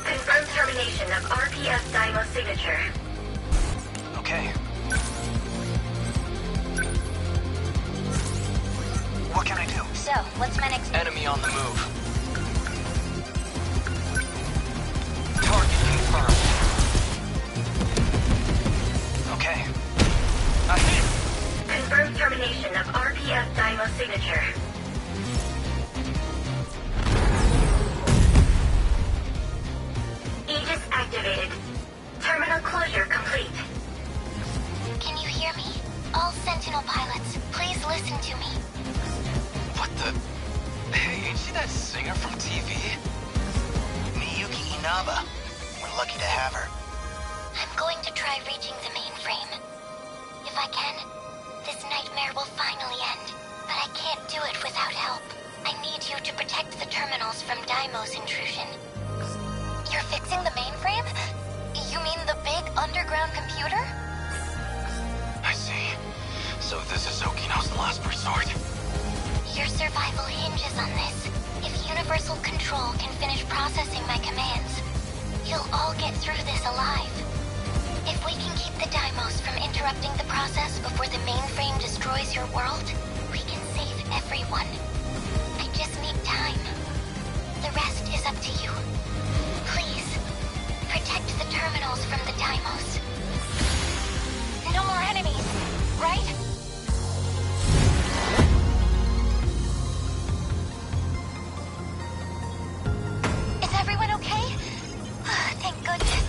Confirm termination of RPF Dymo signature. Okay. What can I do? So, what's my next... Enemy on the move. Target confirmed. Okay. I hit. Confirm termination of RPF Dymo signature. Aegis activated. Terminal closure complete. Can you hear me? All Sentinel pilots, please listen to me. What the... Hey, ain't she that singer from TV? Miyuki Inaba. We're lucky to have her. I'm going to try reaching the mainframe. If I can, this nightmare will finally end. But I can't do it without help. I need you to protect the terminals from Dymo's intrusion. You're fixing the mainframe? You mean the big underground computer? I see. So this is Okino's last resort. Your survival hinges on this. If Universal Control can finish processing my commands, you'll all get through this alive. If we can keep the Dymos from interrupting the process before the mainframe destroys your world, we can save everyone. I just need time. The rest is up to you. Please, protect the terminals from the Dymos. No more enemies, right? Is everyone okay? Thank goodness.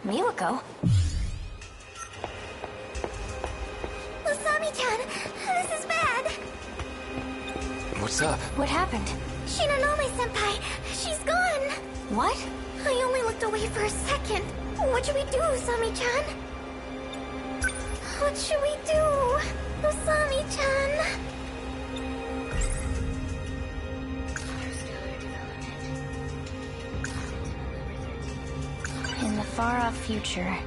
Miwako? Usami-chan, this is bad. What's up? What happened? Shinonome-senpai, she's gone. What? I only looked away for a second. What should we do, Usami-chan? What should we do? Usami-chan? In the far-off future,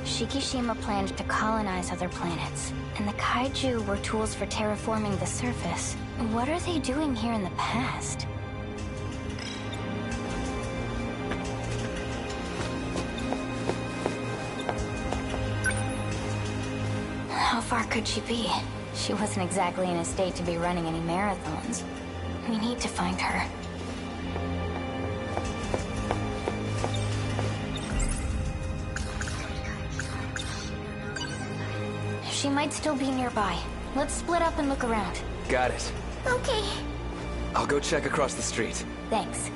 Shikishima planned to colonize other planets, and the kaiju were tools for terraforming the surface. What are they doing here in the past? far could she be? She wasn't exactly in a state to be running any marathons. We need to find her. She might still be nearby. Let's split up and look around. Got it. Okay. I'll go check across the street. Thanks.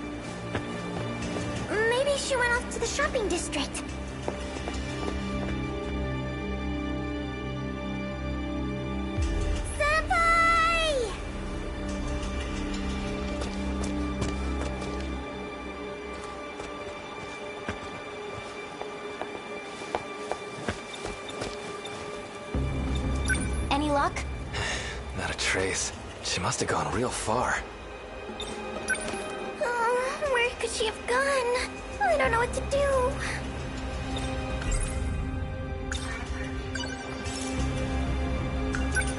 Maybe she went off to the shopping district. Senpai! Any luck? Not a trace. She must have gone real far. Where could she have gone? I don't know what to do.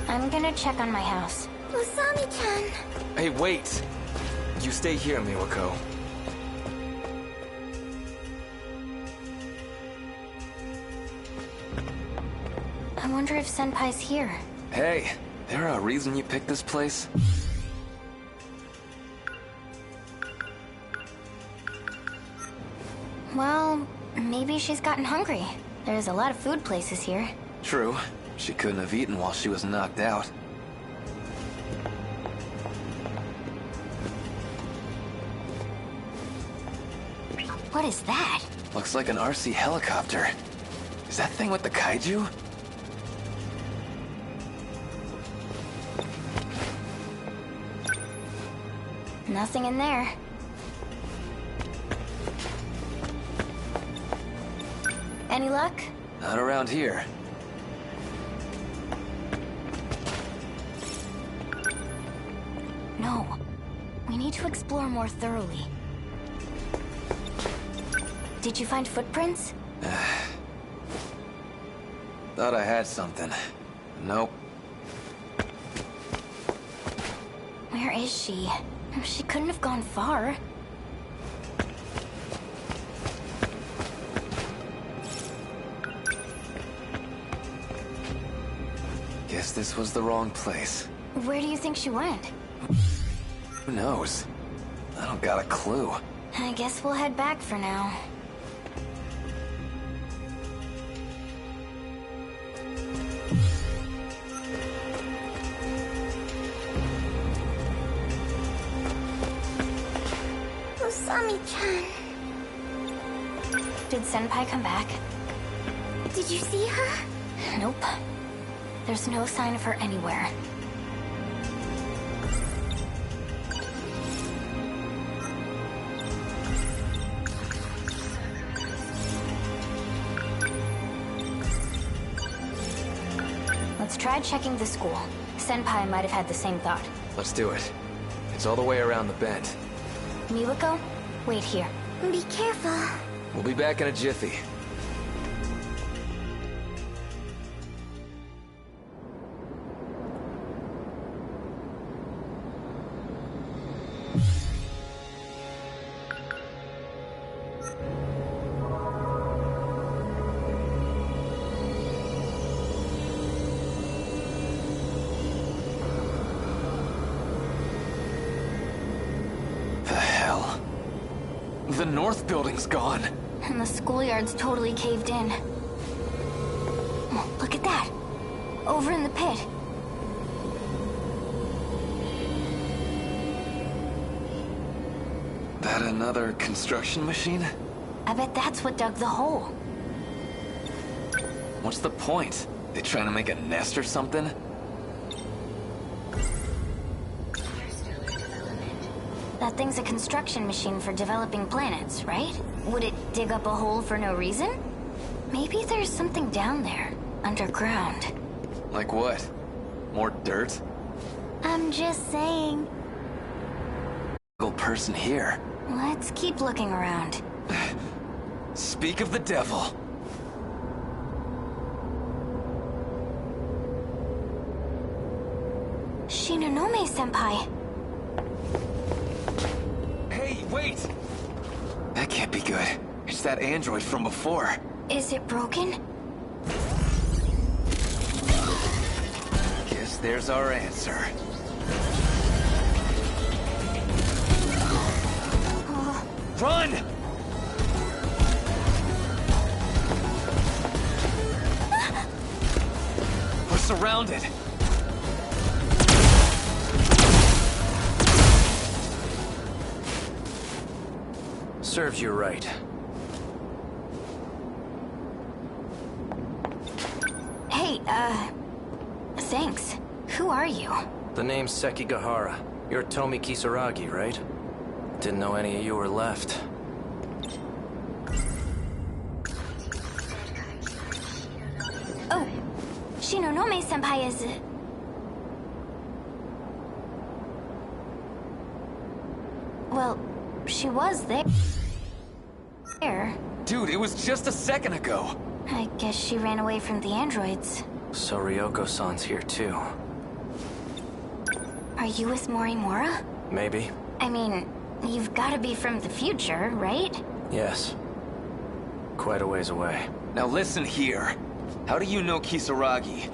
I'm gonna check on my house. Usami-chan. Hey, wait! You stay here, Miwako. I wonder if Senpai's here. Hey, there a reason you picked this place? Well, maybe she's gotten hungry. There's a lot of food places here. True. She couldn't have eaten while she was knocked out. What is that? Looks like an RC helicopter. Is that thing with the kaiju? Nothing in there. Any luck? Not around here. No. We need to explore more thoroughly. Did you find footprints? Thought I had something. Nope. Where is she? She couldn't have gone far. Guess this was the wrong place. Where do you think she went? Who knows? I don't got a clue. I guess we'll head back for now. Usami-chan. Did Senpai come back? Did you see her? Nope. There's no sign of her anywhere. Let's try checking the school. Senpai might have had the same thought. Let's do it. It's all the way around the bend. Miwako, wait here. Be careful. We'll be back in a jiffy. The north building's gone. And the schoolyard's totally caved in. Oh, look at that. Over in the pit. That another construction machine? I bet that's what dug the hole. What's the point? They trying to make a nest or something? That thing's a construction machine for developing planets, right? Would it dig up a hole for no reason? Maybe there's something down there, underground. Like what? More dirt? I'm just saying. Single person here. Let's keep looking around. Speak of the devil. Shinonome-senpai. Hey, wait! That can't be good. It's that android from before. Is it broken? there's our answer. Run! We're surrounded. Serves you right. Hey, thanks. Who are you? The name's Sekigahara. You're Tomi Kisaragi, right? Didn't know any of you were left. Oh, Shinonome-senpai is... Well, she was there. Dude, it was just a second ago. I guess she ran away from the androids. So Ryoko-san's here too. Are you with Morimura? Maybe. I mean, you've gotta be from the future, right? Yes. Quite a ways away. Now listen here. How do you know Kisaragi?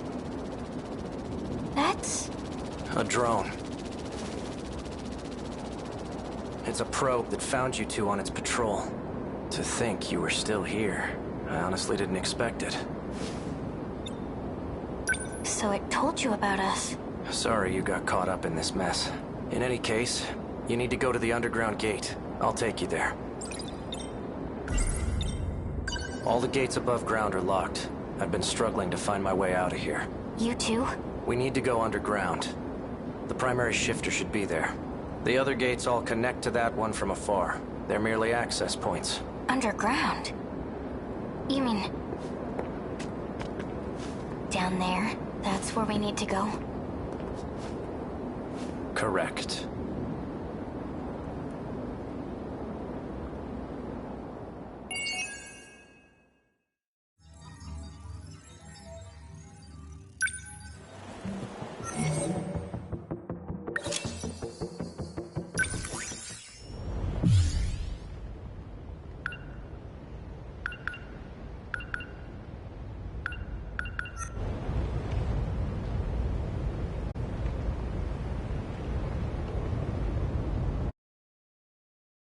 That's... A drone. It's a probe that found you two on its patrol. To think you were still here. I honestly didn't expect it. So it told you about us. Sorry you got caught up in this mess. In any case, you need to go to the underground gate. I'll take you there. All the gates above ground are locked. I've been struggling to find my way out of here. You too? We need to go underground. The primary shifter should be there. The other gates all connect to that one from afar. They're merely access points. Underground? You mean... down there? That's where we need to go? Correct.